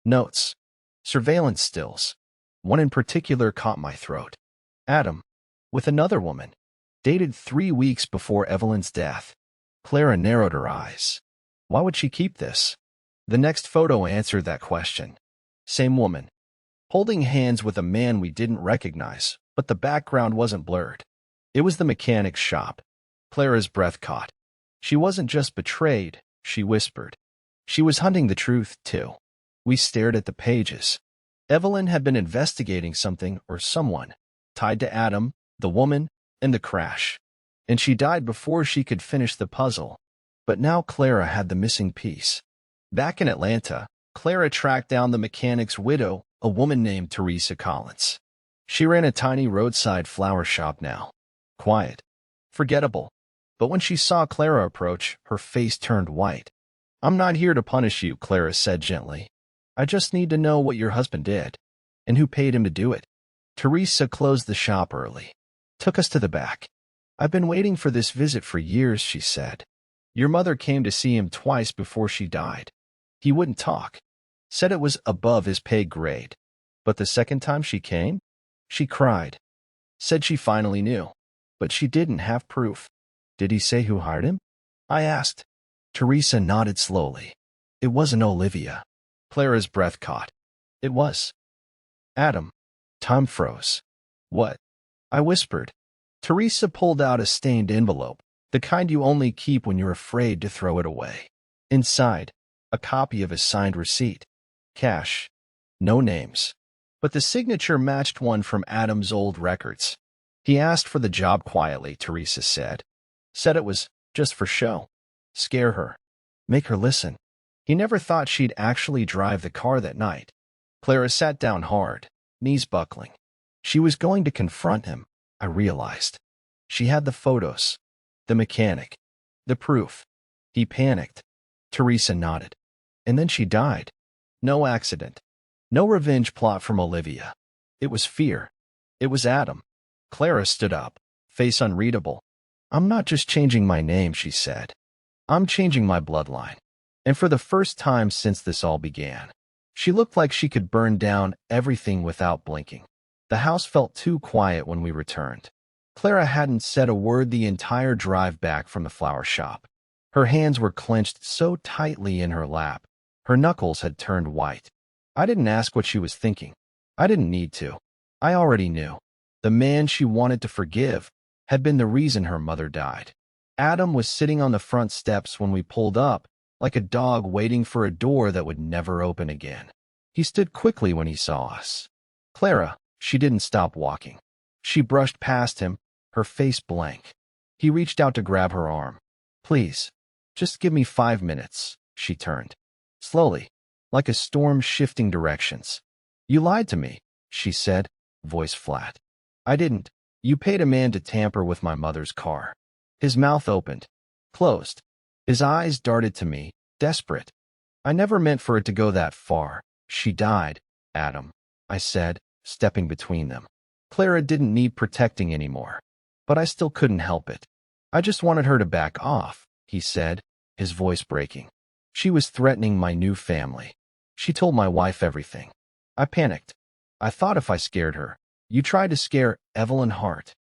Notes. Surveillance stills. One in particular caught my throat. Adam, with another woman. Dated 3 weeks before Evelyn's death. Clara narrowed her eyes. Why would she keep this? The next photo answered that question. Same woman. Holding hands with a man we didn't recognize, but the background wasn't blurred. It was the mechanic's shop. Clara's breath caught. She wasn't just betrayed, she whispered. She was hunting the truth, too. We stared at the pages. Evelyn had been investigating something or someone, tied to Adam, the woman, and the crash. And she died before she could finish the puzzle. But now Clara had the missing piece. Back in Atlanta, Clara tracked down the mechanic's widow, a woman named Teresa Collins. She ran a tiny roadside flower shop now. Quiet. Forgettable. But when she saw Clara approach, her face turned white. "I'm not here to punish you," Clara said gently. "I just need to know what your husband did, and who paid him to do it." Teresa closed the shop early. Took us to the back. "I've been waiting for this visit for years," she said. "Your mother came to see him twice before she died. He wouldn't talk. Said it was above his pay grade. But the second time she came, she cried. Said she finally knew. But she didn't have proof." "Did he say who hired him?" I asked. Teresa nodded slowly. "It wasn't Olivia." Clara's breath caught. "It was Adam." Time froze. "What?" I whispered. Teresa pulled out a stained envelope, the kind you only keep when you're afraid to throw it away. Inside, a copy of his signed receipt. Cash. No names. But the signature matched one from Adam's old records. He asked for the job quietly, Teresa said. Said it was just for show. Scare her. Make her listen. He never thought she'd actually drive the car that night. Clara sat down hard, knees buckling. She was going to confront him, I realized. She had the photos, the mechanic, the proof. He panicked. Teresa nodded. And then she died. No accident. No revenge plot from Olivia. It was fear. It was Adam. Clara stood up, face unreadable. I'm not just changing my name, she said. I'm changing my bloodline. And for the first time since this all began, she looked like she could burn down everything without blinking. The house felt too quiet when we returned. Clara hadn't said a word the entire drive back from the flower shop. Her hands were clenched so tightly in her lap. Her knuckles had turned white. I didn't ask what she was thinking. I didn't need to. I already knew. The man she wanted to forgive had been the reason her mother died. Adam was sitting on the front steps when we pulled up, like a dog waiting for a door that would never open again. He stood quickly when he saw us. Clara, she didn't stop walking. She brushed past him, her face blank. He reached out to grab her arm. Please, just give me 5 minutes, she turned. Slowly, like a storm shifting directions. You lied to me, she said, voice flat. I didn't. You paid a man to tamper with my mother's car. His mouth opened, closed. His eyes darted to me, desperate. I never meant for it to go that far. She died, Adam, I said, stepping between them. Clara didn't need protecting anymore, but I still couldn't help it. I just wanted her to back off, he said, his voice breaking. She was threatening my new family. She told my wife everything. I panicked. I thought if I scared her, you tried to scare Evelyn Hart.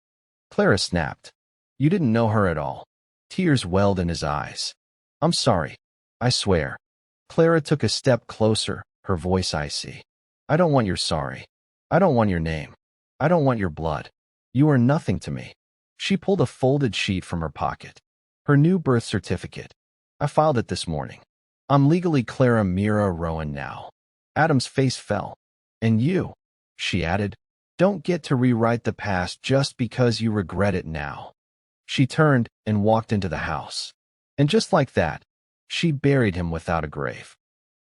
Clara snapped. You didn't know her at all. Tears welled in his eyes. I'm sorry. I swear. Clara took a step closer, her voice icy. I don't want your sorry. I don't want your name. I don't want your blood. You are nothing to me. She pulled a folded sheet from her pocket. Her new birth certificate. I filed it this morning. I'm legally Clara Mira Rowan now. Adam's face fell. And you, she added, don't get to rewrite the past just because you regret it now. She turned and walked into the house. And just like that, she buried him without a grave.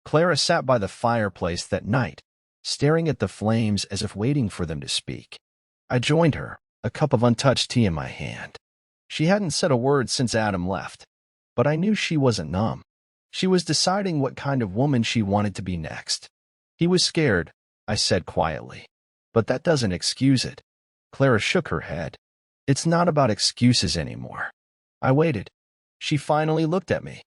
Clara sat by the fireplace that night, staring at the flames as if waiting for them to speak. I joined her, a cup of untouched tea in my hand. She hadn't said a word since Adam left, but I knew she wasn't numb. She was deciding what kind of woman she wanted to be next. He was scared, I said quietly. But that doesn't excuse it. Clara shook her head. It's not about excuses anymore. I waited. She finally looked at me.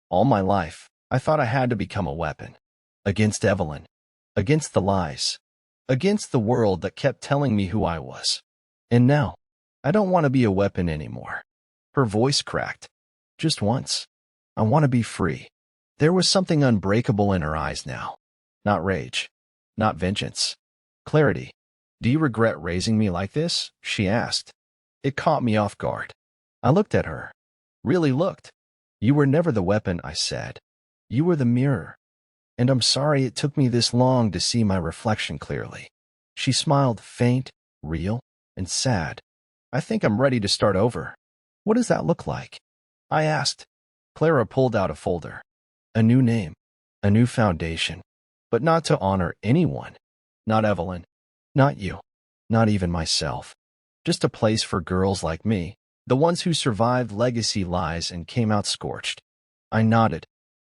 All my life, I thought I had to become a weapon. Against Evelyn. Against the lies. Against the world that kept telling me who I was. And now, I don't want to be a weapon anymore. Her voice cracked. Just once. I want to be free. There was something unbreakable in her eyes now. Not rage. Not vengeance. Clarity. Do you regret raising me like this? She asked. It caught me off guard. I looked at her. Really looked. You were never the weapon, I said. You were the mirror. And I'm sorry it took me this long to see my reflection clearly. She smiled, faint, real, and sad. I think I'm ready to start over. What does that look like? I asked. Clara pulled out a folder. A new name. A new foundation. But not to honor anyone. Not Evelyn. Not you. Not even myself. Just a place for girls like me, the ones who survived legacy lies and came out scorched. I nodded.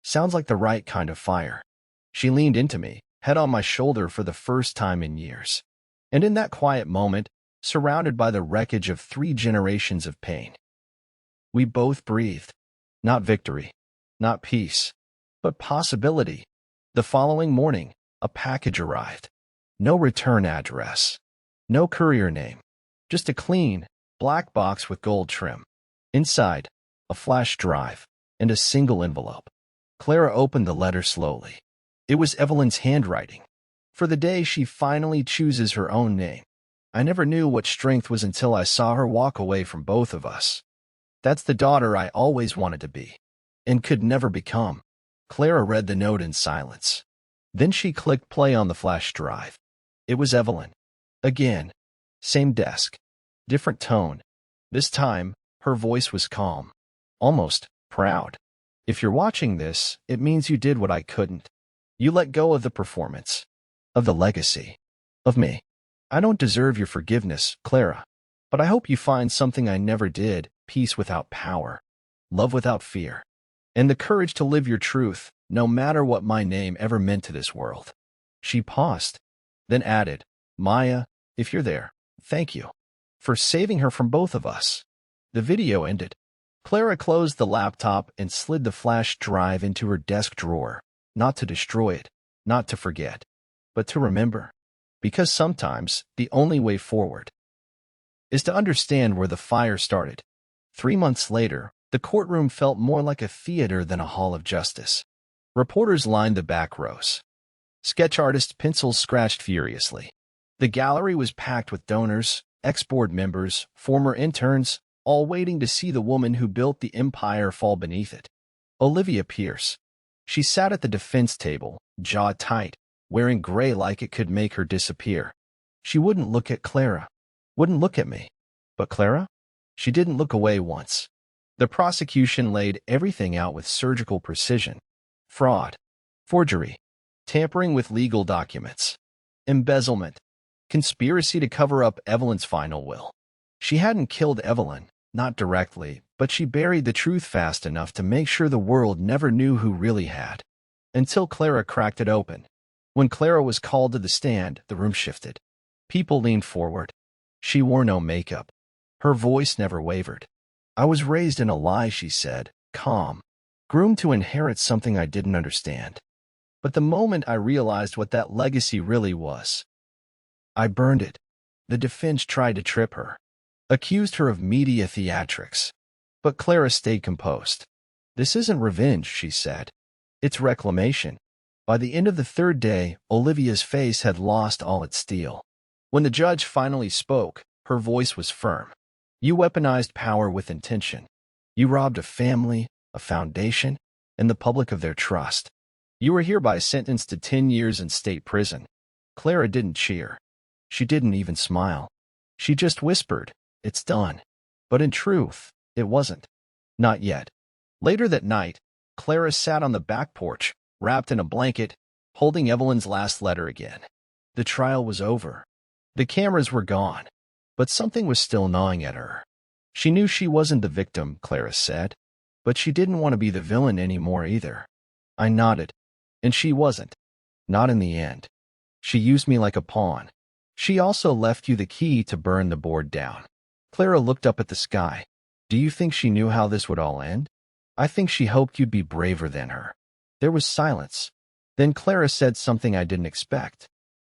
Sounds like the right kind of fire. She leaned into me, head on my shoulder for the first time in years. And in that quiet moment, surrounded by the wreckage of 3 generations of pain, we both breathed. Not victory, not peace, but possibility. The following morning, a package arrived. No return address. No courier name. Just a clean, black box with gold trim. Inside, a flash drive and a single envelope. Clara opened the letter slowly. It was Evelyn's handwriting. For the day she finally chooses her own name. I never knew what strength was until I saw her walk away from both of us. That's the daughter I always wanted to be, and could never become. Clara read the note in silence. Then she clicked play on the flash drive. It was Evelyn. Again. Same desk. Different tone. This time, her voice was calm. Almost proud. If you're watching this, it means you did what I couldn't. You let go of the performance. Of the legacy. Of me. I don't deserve your forgiveness, Clara. But I hope you find something I never did, peace without power. Love without fear. And the courage to live your truth, no matter what my name ever meant to this world. She paused. Then added, Maya, if you're there, thank you. For saving her from both of us. The video ended. Clara closed the laptop and slid the flash drive into her desk drawer, not to destroy it, not to forget, but to remember. Because sometimes the only way forward is to understand where the fire started. 3 months later, the courtroom felt more like a theater than a hall of justice. Reporters lined the back rows. Sketch artists' pencils scratched furiously. The gallery was packed with donors, ex-board members, former interns, all waiting to see the woman who built the empire fall beneath it. Olivia Pierce. She sat at the defense table, jaw tight, wearing gray like it could make her disappear. She wouldn't look at Clara. Wouldn't look at me. But Clara? She didn't look away once. The prosecution laid everything out with surgical precision. Fraud. Forgery. Tampering with legal documents. Embezzlement. Conspiracy to cover up Evelyn's final will. She hadn't killed Evelyn, not directly, but she buried the truth fast enough to make sure the world never knew who really had. Until Clara cracked it open. When Clara was called to the stand, the room shifted. People leaned forward. She wore no makeup. Her voice never wavered. I was raised in a lie, she said, calm, groomed to inherit something I didn't understand. But the moment I realized what that legacy really was, I burned it. The defense tried to trip her. Accused her of media theatrics. But Clara stayed composed. This isn't revenge, she said. It's reclamation. By the end of the third day, Olivia's face had lost all its steel. When the judge finally spoke, her voice was firm. You weaponized power with intention. You robbed a family, a foundation, and the public of their trust. You were hereby sentenced to 10 years in state prison. Clara didn't cheer. She didn't even smile. She just whispered, it's done. But in truth, it wasn't. Not yet. Later that night, Clara sat on the back porch, wrapped in a blanket, holding Evelyn's last letter again. The trial was over. The cameras were gone. But something was still gnawing at her. She knew she wasn't the victim, Clara said. But she didn't want to be the villain anymore either. I nodded. And she wasn't. Not in the end. She used me like a pawn. She also left you the key to burn the board down. Clara looked up at the sky. Do you think she knew how this would all end? I think she hoped you'd be braver than her. There was silence. Then Clara said something I didn't expect.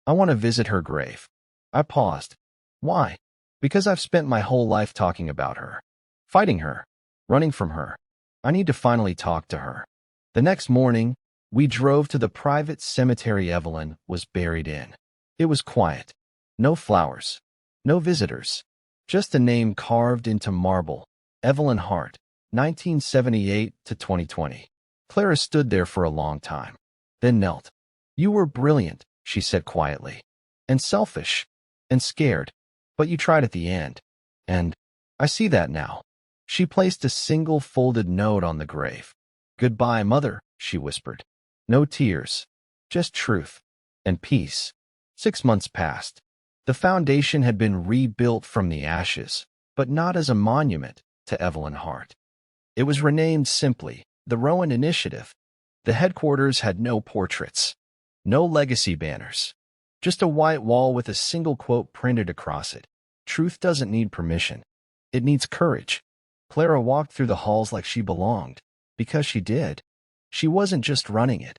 I want to visit her grave. I paused. Why? Because I've spent my whole life talking about her. Fighting her. Running from her. I need to finally talk to her. The next morning, we drove to the private cemetery Evelyn was buried in. It was quiet. No flowers. No visitors. Just a name carved into marble. Evelyn Hart, 1978 to 2020. Clara stood there for a long time. Then knelt. You were brilliant, she said quietly. And selfish. And scared. But you tried at the end. And I see that now. She placed a single folded note on the grave. Goodbye, Mother, she whispered. No tears. Just truth. And peace. 6 months passed. The foundation had been rebuilt from the ashes, but not as a monument to Evelyn Hart. It was renamed simply the Rowan Initiative. The headquarters had no portraits. No legacy banners. Just a white wall with a single quote printed across it. Truth doesn't need permission. It needs courage. Clara walked through the halls like she belonged, because she did. She wasn't just running it.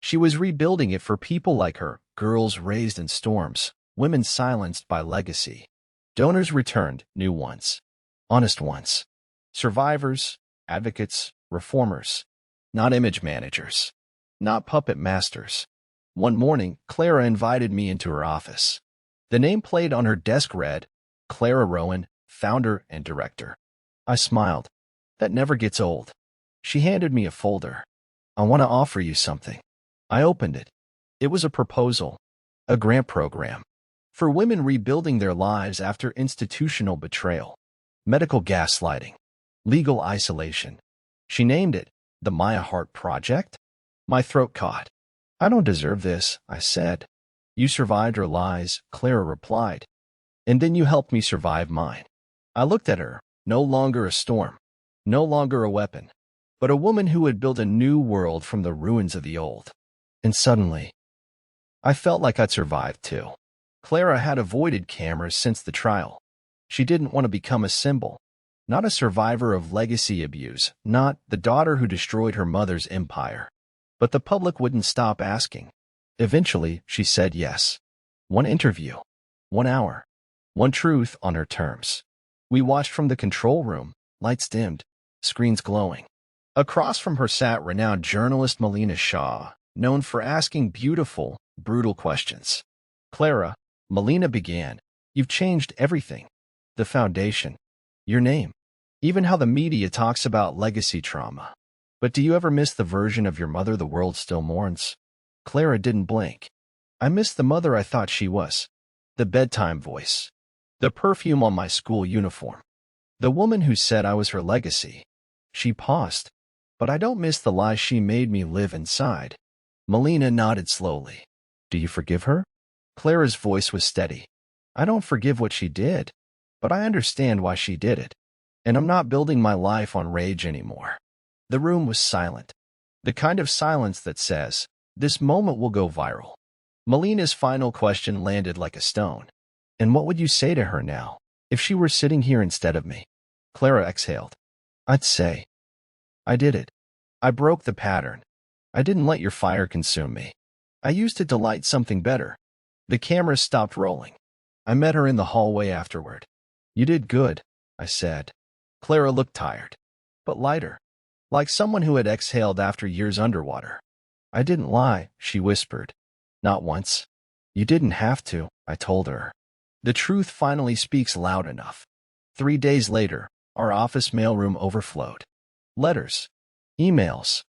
She was rebuilding it for people like her, girls raised in storms, women silenced by legacy. Donors returned, new ones. Honest ones. Survivors, advocates, reformers. Not image managers. Not puppet masters. One morning, Clara invited me into her office. The nameplate on her desk read, Clara Rowan, founder and director. I smiled. That never gets old. She handed me a folder. I want to offer you something. I opened it. It was a proposal, a grant program for women rebuilding their lives after institutional betrayal, medical gaslighting, legal isolation. She named it the Maya Heart Project. My throat caught. I don't deserve this, I said. You survived her lies, Clara replied. And then you helped me survive mine. I looked at her, no longer a storm, no longer a weapon, but a woman who had built a new world from the ruins of the old. And suddenly, I felt like I'd survived too. Clara had avoided cameras since the trial. She didn't want to become a symbol, not a survivor of legacy abuse, not the daughter who destroyed her mother's empire. But the public wouldn't stop asking. Eventually, she said yes. One interview, 1 hour, one truth on her terms. We watched from the control room, lights dimmed, screens glowing. Across from her sat renowned journalist Melina Shaw, known for asking beautiful, brutal questions. Clara, Melina began, you've changed everything. The foundation, your name, even how the media talks about legacy trauma. But do you ever miss the version of your mother the world still mourns? Clara didn't blink. I miss the mother I thought she was. The bedtime voice. The perfume on my school uniform. The woman who said I was her legacy. She paused. But I don't miss the lies she made me live inside. Melina nodded slowly. Do you forgive her? Clara's voice was steady. I don't forgive what she did, but I understand why she did it. And I'm not building my life on rage anymore. The room was silent. The kind of silence that says, this moment will go viral. Melina's final question landed like a stone. And what would you say to her now, if she were sitting here instead of me? Clara exhaled. I'd say, I did it. I broke the pattern. I didn't let your fire consume me. I used it to light something better. The camera stopped rolling. I met her in the hallway afterward. You did good, I said. Clara looked tired, but lighter, like someone who had exhaled after years underwater. I didn't lie, she whispered. Not once. You didn't have to, I told her. The truth finally speaks loud enough. 3 days later, our office mailroom overflowed. Letters, emails,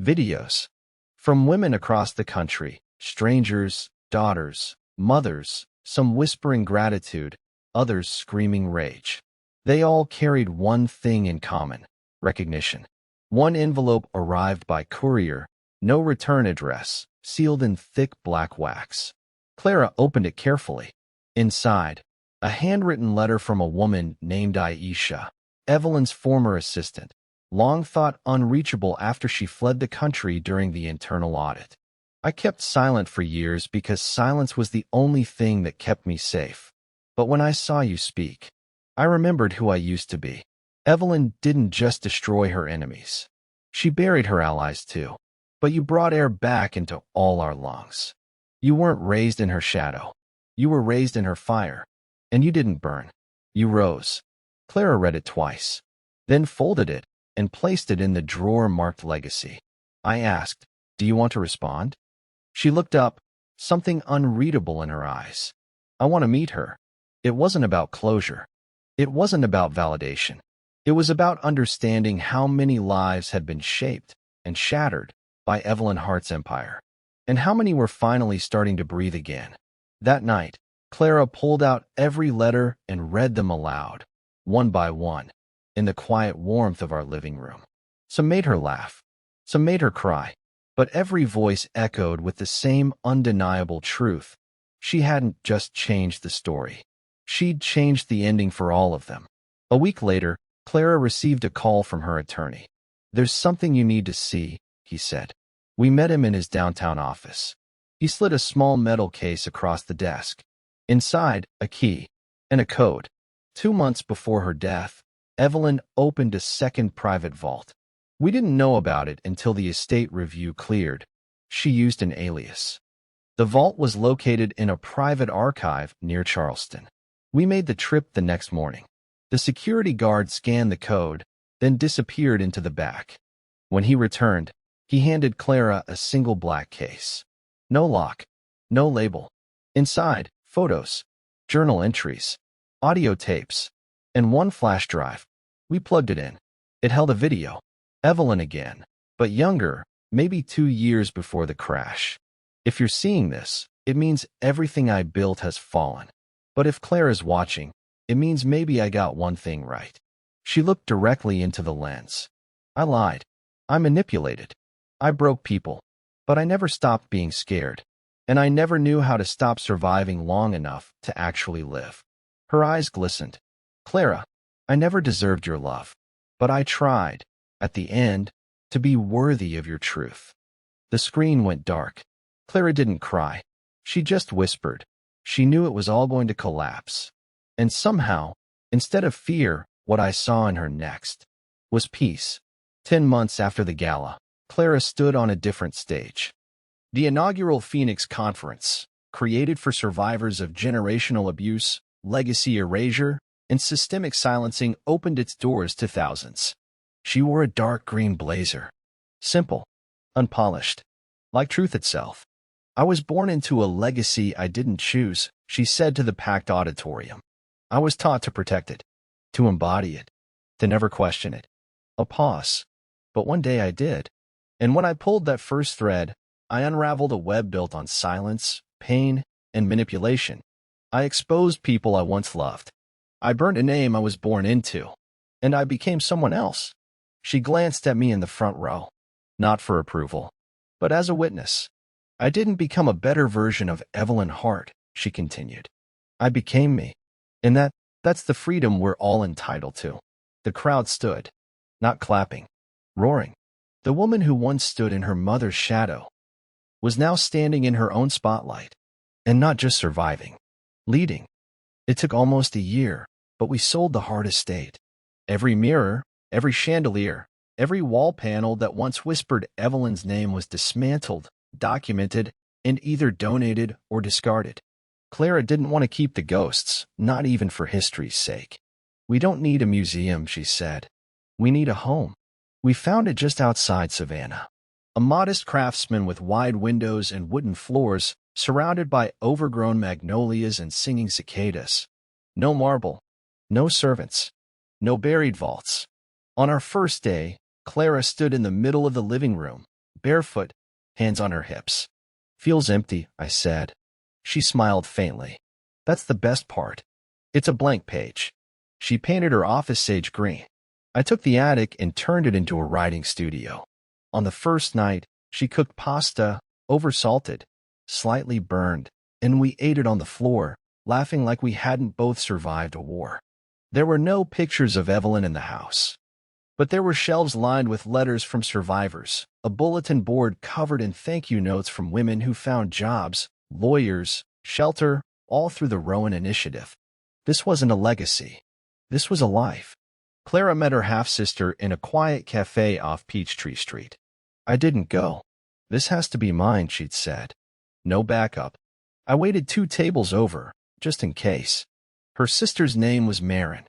videos, from women across the country, strangers, daughters, mothers, some whispering gratitude, others screaming rage. They all carried one thing in common, recognition. One envelope arrived by courier, no return address, sealed in thick black wax. Clara opened it carefully. Inside, a handwritten letter from a woman named Aisha, Evelyn's former assistant, long thought unreachable after she fled the country during the internal audit. I kept silent for years because silence was the only thing that kept me safe. But when I saw you speak, I remembered who I used to be. Evelyn didn't just destroy her enemies. She buried her allies too. But you brought air back into all our lungs. You weren't raised in her shadow. You were raised in her fire. And you didn't burn. You rose. Clara read it twice, then folded it and placed it in the drawer marked legacy. I asked, do you want to respond? She looked up, something unreadable in her eyes. I want to meet her. It wasn't about closure. It wasn't about validation. It was about understanding how many lives had been shaped and shattered by Evelyn Hart's empire, and how many were finally starting to breathe again. That night, Clara pulled out every letter and read them aloud, one by one, in the quiet warmth of our living room. Some made her laugh, some made her cry, but every voice echoed with the same undeniable truth. She hadn't just changed the story. She'd changed the ending for all of them. A week later, Clara received a call from her attorney. There's something you need to see, he said. We met him in his downtown office. He slid a small metal case across the desk. Inside, a key and a code. 2 months before her death, Evelyn opened a second private vault. We didn't know about it until the estate review cleared. She used an alias. The vault was located in a private archive near Charleston. We made the trip the next morning. The security guard scanned the code, then disappeared into the back. When he returned, he handed Clara a single black case. No lock, no label. Inside, photos, journal entries, audio tapes, and one flash drive. We plugged it in. It held a video. Evelyn again, but younger, maybe 2 years before the crash. If you're seeing this, it means everything I built has fallen. But if Clara's watching, it means maybe I got one thing right. She looked directly into the lens. I lied. I manipulated. I broke people. But I never stopped being scared. And I never knew how to stop surviving long enough to actually live. Her eyes glistened. Clara, I never deserved your love. But I tried, at the end, to be worthy of your truth. The screen went dark. Clara didn't cry. She just whispered. She knew it was all going to collapse. And somehow, instead of fear, what I saw in her next was peace. 10 months after the gala, Clara stood on a different stage. The inaugural Phoenix Conference, created for survivors of generational abuse, legacy erasure, and systemic silencing, opened its doors to thousands. She wore a dark green blazer. Simple, unpolished, like truth itself. I was born into a legacy I didn't choose, she said to the packed auditorium. I was taught to protect it, to embody it, to never question it. A pause. But one day I did. And when I pulled that first thread, I unraveled a web built on silence, pain, and manipulation. I exposed people I once loved. I burned a name I was born into. And I became someone else. She glanced at me in the front row. Not for approval, but as a witness. I didn't become a better version of Evelyn Hart, she continued. I became me. And that's the freedom we're all entitled to. The crowd stood, not clapping, roaring. The woman who once stood in her mother's shadow was now standing in her own spotlight, and not just surviving, leading. It took almost a year, but we sold the hard estate. Every mirror, every chandelier, every wall panel that once whispered Evelyn's name was dismantled, documented, and either donated or discarded. Clara didn't want to keep the ghosts, not even for history's sake. We don't need a museum, she said. We need a home. We found it just outside Savannah. A modest craftsman with wide windows and wooden floors, surrounded by overgrown magnolias and singing cicadas. No marble, no servants, no buried vaults. On our first day, Clara stood in the middle of the living room, barefoot, hands on her hips. Feels empty, I said. She smiled faintly. That's the best part. It's a blank page. She painted her office sage green. I took the attic and turned it into a writing studio. On the first night, she cooked pasta, oversalted, slightly burned, and we ate it on the floor, laughing like we hadn't both survived a war. There were no pictures of Evelyn in the house. But there were shelves lined with letters from survivors, a bulletin board covered in thank you notes from women who found jobs, lawyers, shelter, all through the Rowan Initiative. This wasn't a legacy. This was a life. Clara met her half-sister in a quiet cafe off Peachtree Street. I didn't go. This has to be mine, she'd said. No backup. I waited 2 tables over, just in case. Her sister's name was Marin.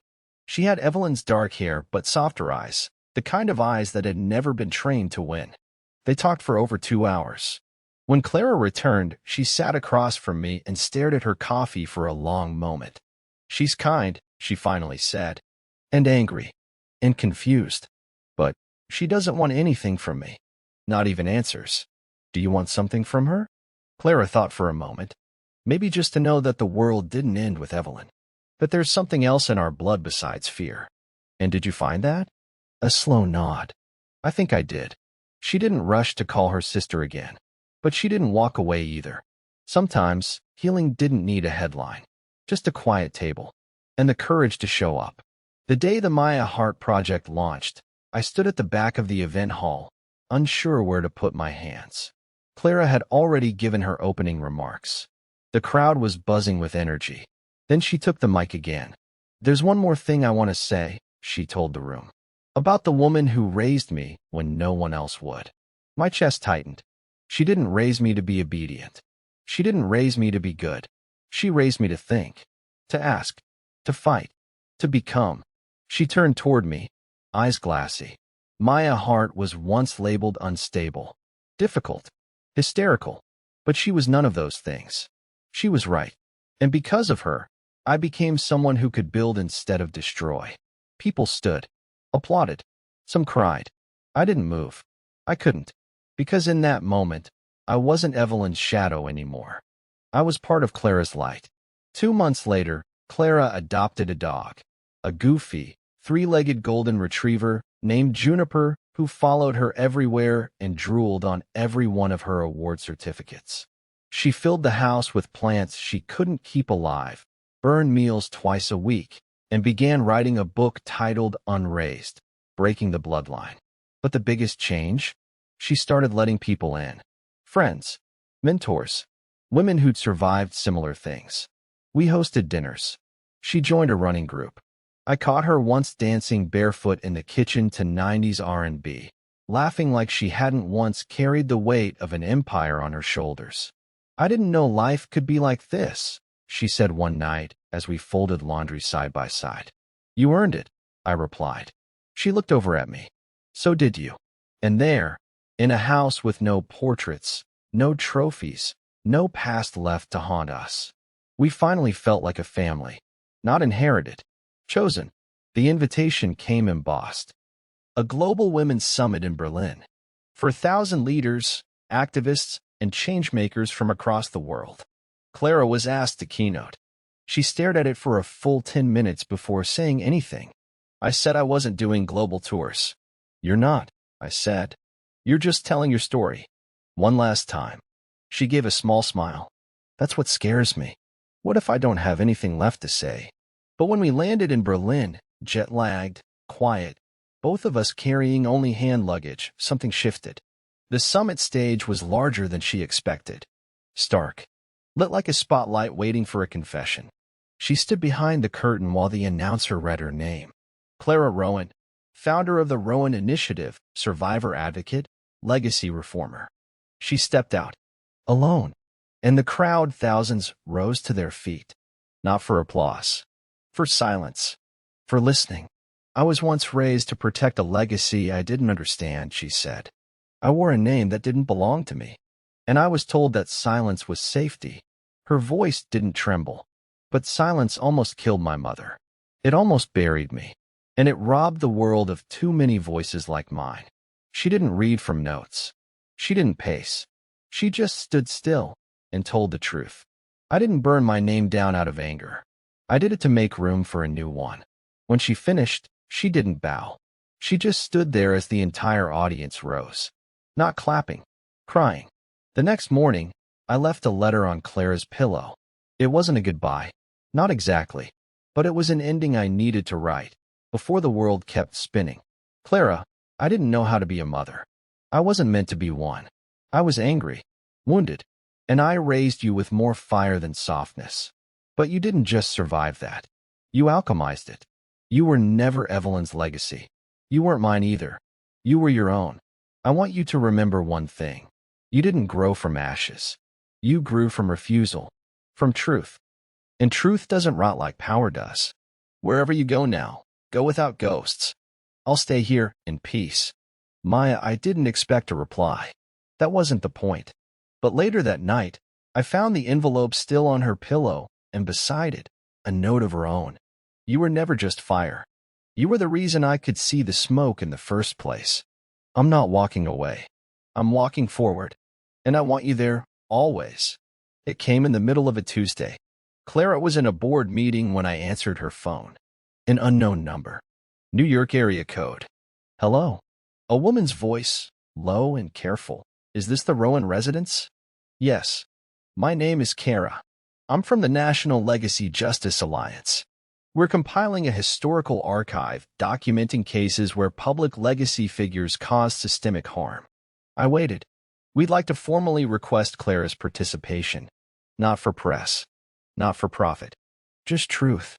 She had Evelyn's dark hair but softer eyes, the kind of eyes that had never been trained to win. They talked for over 2 hours. When Clara returned, she sat across from me and stared at her coffee for a long moment. She's kind, she finally said, and angry, and confused. But she doesn't want anything from me. Not even answers. Do you want something from her? Clara thought for a moment. Maybe just to know that the world didn't end with Evelyn. That there's something else in our blood besides fear. And did you find that? A slow nod. I think I did. She didn't rush to call her sister again. But she didn't walk away either. Sometimes, healing didn't need a headline. Just a quiet table. And the courage to show up. The day the Maya Heart Project launched, I stood at the back of the event hall, unsure where to put my hands. Clara had already given her opening remarks. The crowd was buzzing with energy. Then she took the mic again. There's one more thing I want to say, she told the room. About the woman who raised me when no one else would. My chest tightened. She didn't raise me to be obedient. She didn't raise me to be good. She raised me to think, to ask, to fight, to become. She turned toward me, eyes glassy. Maya Hart was once labeled unstable, difficult, hysterical, but she was none of those things. She was right. And because of her, I became someone who could build instead of destroy. People stood, applauded. Some cried. I didn't move. I couldn't. Because in that moment, I wasn't Evelyn's shadow anymore. I was part of Clara's light. 2 months later, Clara adopted a dog, a goofy, three-legged golden retriever named Juniper, who followed her everywhere and drooled on every one of her award certificates. She filled the house with plants she couldn't keep alive, burned meals twice a week, and began writing a book titled Unraised, Breaking the Bloodline. But the biggest change? She started letting people in. Friends, mentors, women who'd survived similar things. We hosted dinners. She joined a running group. I caught her once dancing barefoot in the kitchen to 90s R&B, laughing like she hadn't once carried the weight of an empire on her shoulders. "I didn't know life could be like this," she said one night as we folded laundry side by side. "You earned it," I replied. She looked over at me. "So did you." And there, in a house with no portraits, no trophies, no past left to haunt us, we finally felt like a family. Not inherited, chosen. The invitation came embossed. A global women's summit in Berlin. For 1,000 leaders, activists, and changemakers from across the world. Clara was asked to keynote. She stared at it for a full 10 minutes before saying anything. I said I wasn't doing global tours. "You're not," I said. "You're just telling your story. One last time." She gave a small smile. "That's what scares me. What if I don't have anything left to say?" But when we landed in Berlin, jet-lagged, quiet, both of us carrying only hand luggage, something shifted. The summit stage was larger than she expected. Stark, lit like a spotlight waiting for a confession. She stood behind the curtain while the announcer read her name. Clara Rowan, founder of the Rowan Initiative, survivor advocate, legacy reformer. She stepped out, alone, and the crowd, thousands, rose to their feet. Not for applause, for silence, for listening. "I was once raised to protect a legacy I didn't understand," she said. "I wore a name that didn't belong to me, and I was told that silence was safety." Her voice didn't tremble, but silence almost killed my mother. It almost buried me, and it robbed the world of too many voices like mine. She didn't read from notes. She didn't pace. She just stood still and told the truth. I didn't burn my name down out of anger. I did it to make room for a new one. When she finished, she didn't bow. She just stood there as the entire audience rose. Not clapping, crying. The next morning, I left a letter on Clara's pillow. It wasn't a goodbye. Not exactly. But it was an ending I needed to write, before the world kept spinning. "Clara, I didn't know how to be a mother. I wasn't meant to be one. I was angry, wounded, and I raised you with more fire than softness. But you didn't just survive that. You alchemized it. You were never Evelyn's legacy. You weren't mine either. You were your own. I want you to remember one thing. You didn't grow from ashes. You grew from refusal, from truth. And truth doesn't rot like power does. Wherever you go now, go without ghosts. I'll stay here in peace." Maya, I didn't expect a reply. That wasn't the point. But later that night, I found the envelope still on her pillow, and beside it, a note of her own. "You were never just fire. You were the reason I could see the smoke in the first place. I'm not walking away. I'm walking forward. And I want you there, always." It came in the middle of a Tuesday. Clara was in a board meeting when I answered her phone. An unknown number. New York area code. "Hello." A woman's voice, low and careful. "Is this the Rowan residence?" "Yes. My name is Kara. I'm from the National Legacy Justice Alliance. We're compiling a historical archive documenting cases where public legacy figures caused systemic harm." I waited. "We'd like to formally request Clara's participation. Not for press. Not for profit. Just truth."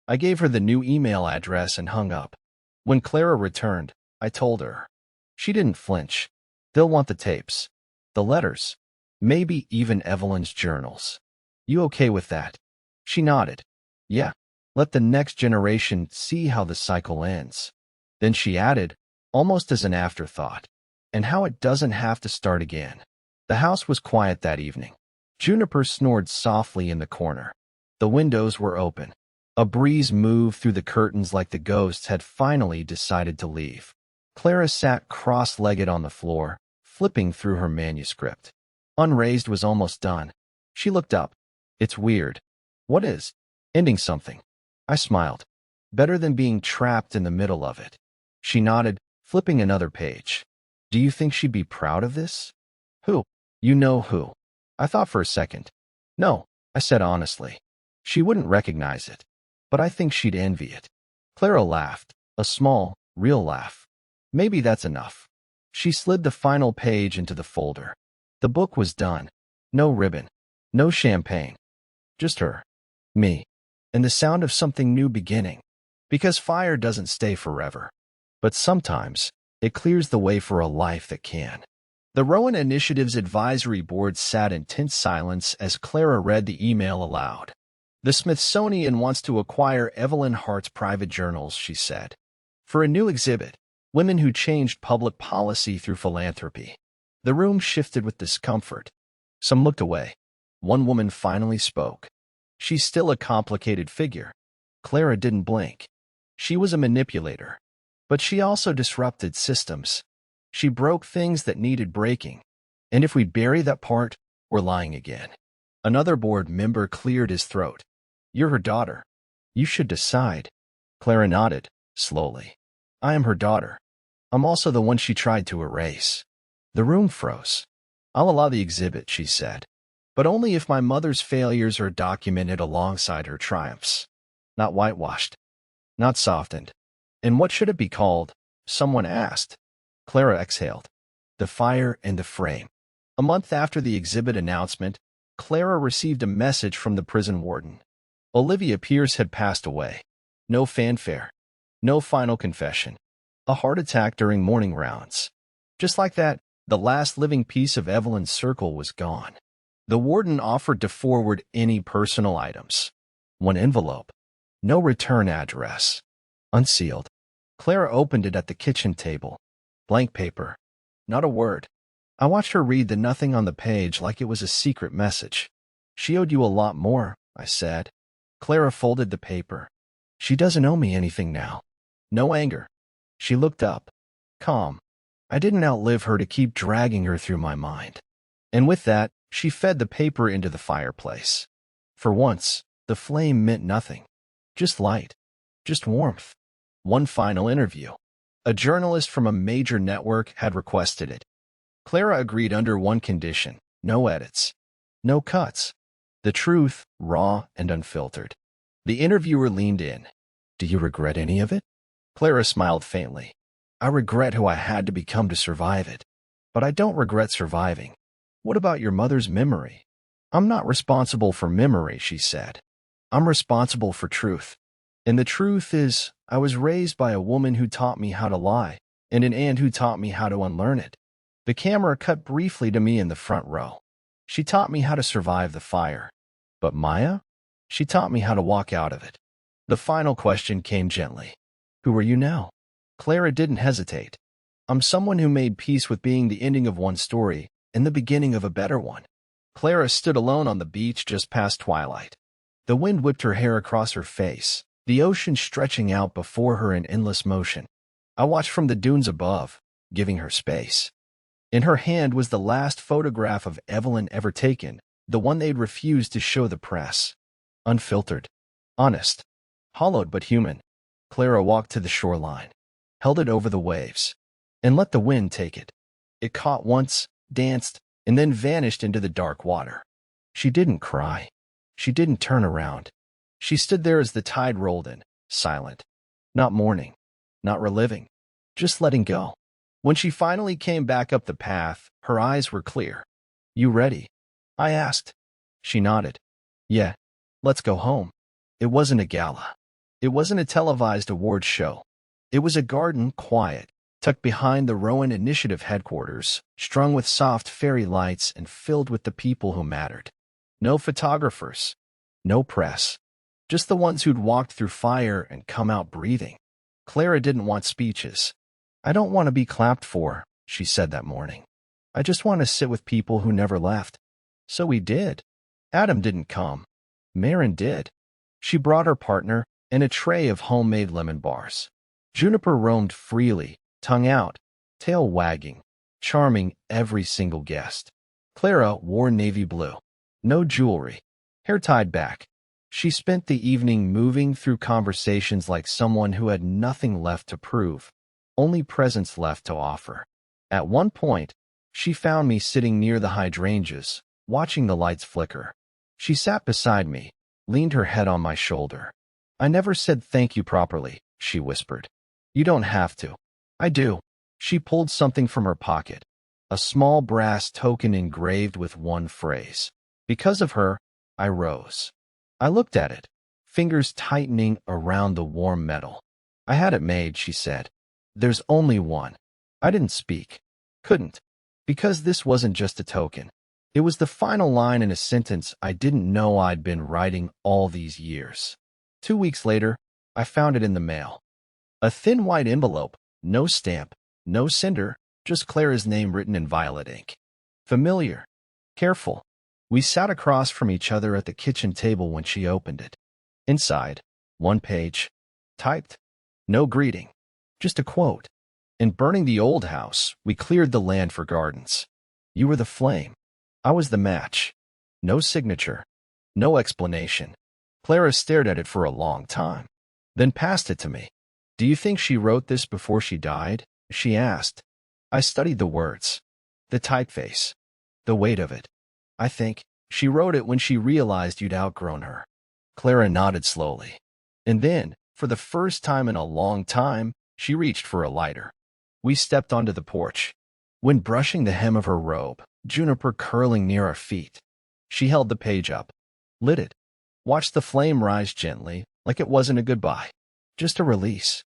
I gave her the new email address and hung up. When Clara returned, I told her. She didn't flinch. "They'll want the tapes. The letters. Maybe even Evelyn's journals. You okay with that?" She nodded. "Yeah. Let the next generation see how the cycle ends." Then she added, almost as an afterthought, "and how it doesn't have to start again." The house was quiet that evening. Juniper snored softly in the corner. The windows were open. A breeze moved through the curtains like the ghosts had finally decided to leave. Clara sat cross-legged on the floor, flipping through her manuscript. Unraised was almost done. She looked up. It's weird. What is? Ending something. I smiled. Better than being trapped in the middle of it. She nodded, flipping another page. Do you think she'd be proud of this? Who? You know who. I thought for a second. No, I said honestly. She wouldn't recognize it. But I think she'd envy it. Clara laughed, a small, real laugh. Maybe that's enough. She slid the final page into the folder. The book was done. No ribbon. No champagne. Just her. Me. And the sound of something new beginning. Because fire doesn't stay forever. But sometimes, it clears the way for a life that can. The Rowan Initiative's advisory board sat in tense silence as Clara read the email aloud. The Smithsonian wants to acquire Evelyn Hart's private journals, she said. For a new exhibit, Women Who Changed Public Policy Through Philanthropy. The room shifted with discomfort. Some looked away. One woman finally spoke. She's still a complicated figure. Clara didn't blink. She was a manipulator. But she also disrupted systems. She broke things that needed breaking. And if we bury that part, we're lying again. Another board member cleared his throat. You're her daughter. You should decide. Clara nodded, slowly. I am her daughter. I'm also the one she tried to erase. The room froze. I'll allow the exhibit, she said. But only if my mother's failures are documented alongside her triumphs. Not whitewashed. Not softened. And what should it be called? Someone asked. Clara exhaled. The Fire and the Frame. A month after the exhibit announcement, Clara received a message from the prison warden. Olivia Pierce had passed away. No fanfare. No final confession. A heart attack during morning rounds. Just like that, the last living piece of Evelyn's circle was gone. The warden offered to forward any personal items. One envelope. No return address. Unsealed. Clara opened it at the kitchen table. Blank paper. Not a word. I watched her read the nothing on the page like it was a secret message. She owed you a lot more, I said. Clara folded the paper. She doesn't owe me anything now. No anger. She looked up. Calm. I didn't outlive her to keep dragging her through my mind. And with that, she fed the paper into the fireplace. For once, the flame meant nothing. Just light. Just warmth. One final interview. A journalist from a major network had requested it. Clara agreed under one condition. No edits. No cuts. The truth, raw and unfiltered. The interviewer leaned in. Do you regret any of it? Clara smiled faintly. I regret who I had to become to survive it. But I don't regret surviving. What about your mother's memory? I'm not responsible for memory, she said. I'm responsible for truth. And the truth is, I was raised by a woman who taught me how to lie, and an aunt who taught me how to unlearn it. The camera cut briefly to me in the front row. She taught me how to survive the fire. But Maya? She taught me how to walk out of it. The final question came gently. Who are you now? Clara didn't hesitate. I'm someone who made peace with being the ending of one story and the beginning of a better one. Clara stood alone on the beach just past twilight. The wind whipped her hair across her face, the ocean stretching out before her in endless motion. I watched from the dunes above, giving her space. In her hand was the last photograph of Evelyn ever taken, the one they'd refused to show the press. Unfiltered. Honest. Hollowed but human. Clara walked to the shoreline, held it over the waves, and let the wind take it. It caught once, danced, and then vanished into the dark water. She didn't cry. She didn't turn around. She stood there as the tide rolled in, silent. Not mourning. Not reliving. Just letting go. When she finally came back up the path, her eyes were clear. You ready? I asked. She nodded. Yeah. Let's go home. It wasn't a gala. It wasn't a televised awards show. It was a garden, quiet, tucked behind the Rowan Initiative headquarters, strung with soft fairy lights and filled with the people who mattered. No photographers. No press. Just the ones who'd walked through fire and come out breathing. Clara didn't want speeches. I don't want to be clapped for, she said that morning. I just want to sit with people who never left. So we did. Adam didn't come. Marin did. She brought her partner and a tray of homemade lemon bars. Juniper roamed freely, tongue out, tail wagging. charming every single guest. Clara wore navy blue. No jewelry. Hair tied back. She spent the evening moving through conversations like someone who had nothing left to prove, only presents left to offer. At one point, she found me sitting near the hydrangeas, watching the lights flicker. She sat beside me, leaned her head on my shoulder. "I never said thank you properly," she whispered. "You don't have to." "I do." She pulled something from her pocket, a small brass token engraved with one phrase. Because of her, I rose. I looked at it, fingers tightening around the warm metal. "I had it made," she said. "There's only one." I didn't speak. Couldn't. Because this wasn't just a token. It was the final line in a sentence I didn't know I'd been writing all these years. 2 weeks later, I found it in the mail. A thin white envelope, no stamp, no sender, just Clara's name written in violet ink. Familiar. Careful. We sat across from each other at the kitchen table when she opened it. Inside, one page. Typed. No greeting. Just a quote. "In burning the old house, we cleared the land for gardens. You were the flame. I was the match." No signature. No explanation. Clara stared at it for a long time, then passed it to me. "Do you think she wrote this before she died?" she asked. I studied the words. The typeface. The weight of it. "I think she wrote it when she realized you'd outgrown her." Clara nodded slowly. And then, for the first time in a long time, she reached for a lighter. We stepped onto the porch. Wind brushing the hem of her robe, juniper curling near our feet. She held the page up, lit it, watched the flame rise gently, like it wasn't a goodbye, just a release.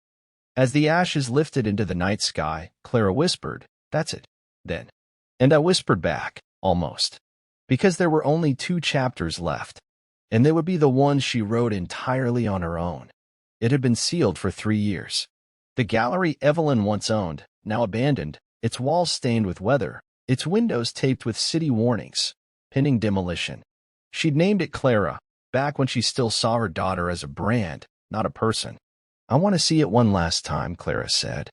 As the ashes lifted into the night sky, Clara whispered, "That's it, then." And I whispered back, almost. Because there were only 2 chapters left, and they would be the ones she wrote entirely on her own. It had been sealed for 3 years. The gallery Evelyn once owned, now abandoned, its walls stained with weather, its windows taped with city warnings, pending demolition. She'd named it Clara, back when she still saw her daughter as a brand, not a person. "I want to see it one last time," Clara said.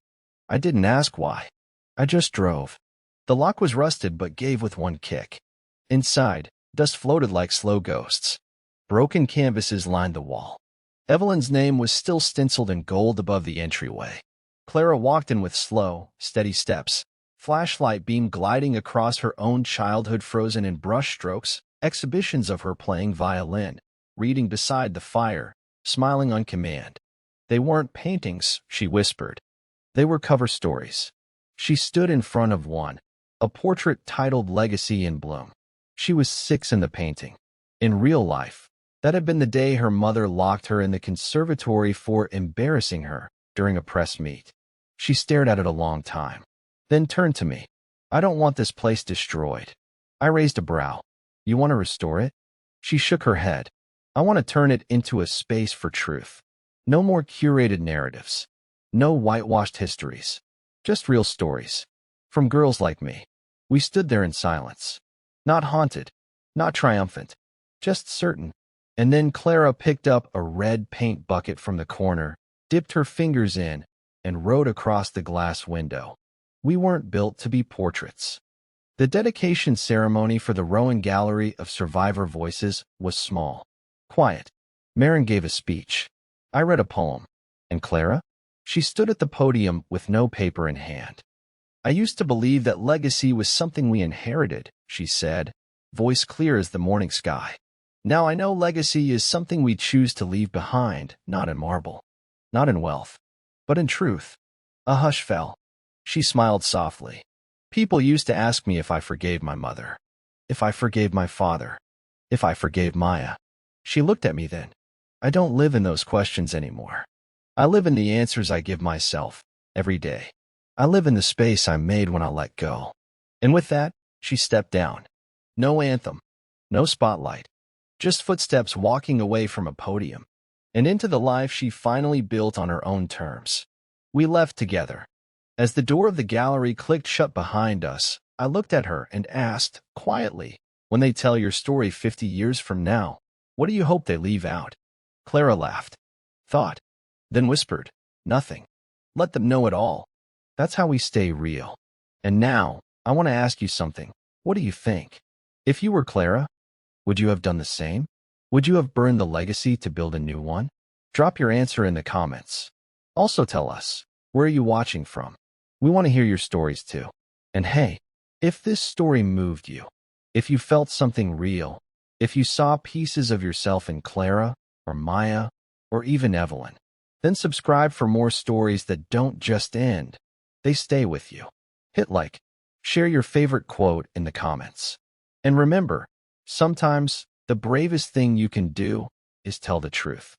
I didn't ask why. I just drove. The lock was rusted but gave with one kick. Inside, dust floated like slow ghosts. Broken canvases lined the wall. Evelyn's name was still stenciled in gold above the entryway. Clara walked in with slow, steady steps, flashlight beam gliding across her own childhood frozen in brushstrokes, exhibitions of her playing violin, reading beside the fire, smiling on command. They weren't paintings, she whispered. They were cover stories. She stood in front of one, a portrait titled Legacy in Bloom. She was 6 in the painting. In real life, that had been the day her mother locked her in the conservatory for embarrassing her during a press meet. She stared at it a long time, then turned to me. "I don't want this place destroyed." I raised a brow. "You want to restore it?" She shook her head. "I want to turn it into a space for truth. No more curated narratives. No whitewashed histories. Just real stories. From girls like me." We stood there in silence. Not haunted. Not triumphant. Just certain. And then Clara picked up a red paint bucket from the corner, dipped her fingers in, and wrote across the glass window. "We weren't built to be portraits." The dedication ceremony for the Rowan Gallery of Survivor Voices was small. Quiet. Marin gave a speech. I read a poem. And Clara? She stood at the podium with no paper in hand. "I used to believe that legacy was something we inherited," she said, voice clear as the morning sky. "Now I know legacy is something we choose to leave behind, not in marble, not in wealth, but in truth." A hush fell. She smiled softly. "People used to ask me if I forgave my mother, if I forgave my father, if I forgave Maya." She looked at me then. "I don't live in those questions anymore. I live in the answers I give myself, every day. I live in the space I made when I let go." And with that, she stepped down. No anthem, no spotlight, just footsteps walking away from a podium, and into the life she finally built on her own terms. We left together. As the door of the gallery clicked shut behind us, I looked at her and asked, quietly, "When they tell your story 50 years from now, what do you hope they leave out?" Clara laughed, thought, then whispered, "Nothing. Let them know it all. That's how we stay real." And now, I want to ask you something. What do you think? If you were Clara, would you have done the same? Would you have burned the legacy to build a new one? Drop your answer in the comments. Also tell us, where are you watching from? We want to hear your stories too. And hey, if this story moved you, if you felt something real, if you saw pieces of yourself in Clara, or Maya, or even Evelyn, then subscribe for more stories that don't just end, they stay with you. Hit like, share your favorite quote in the comments. And remember, sometimes the bravest thing you can do is tell the truth.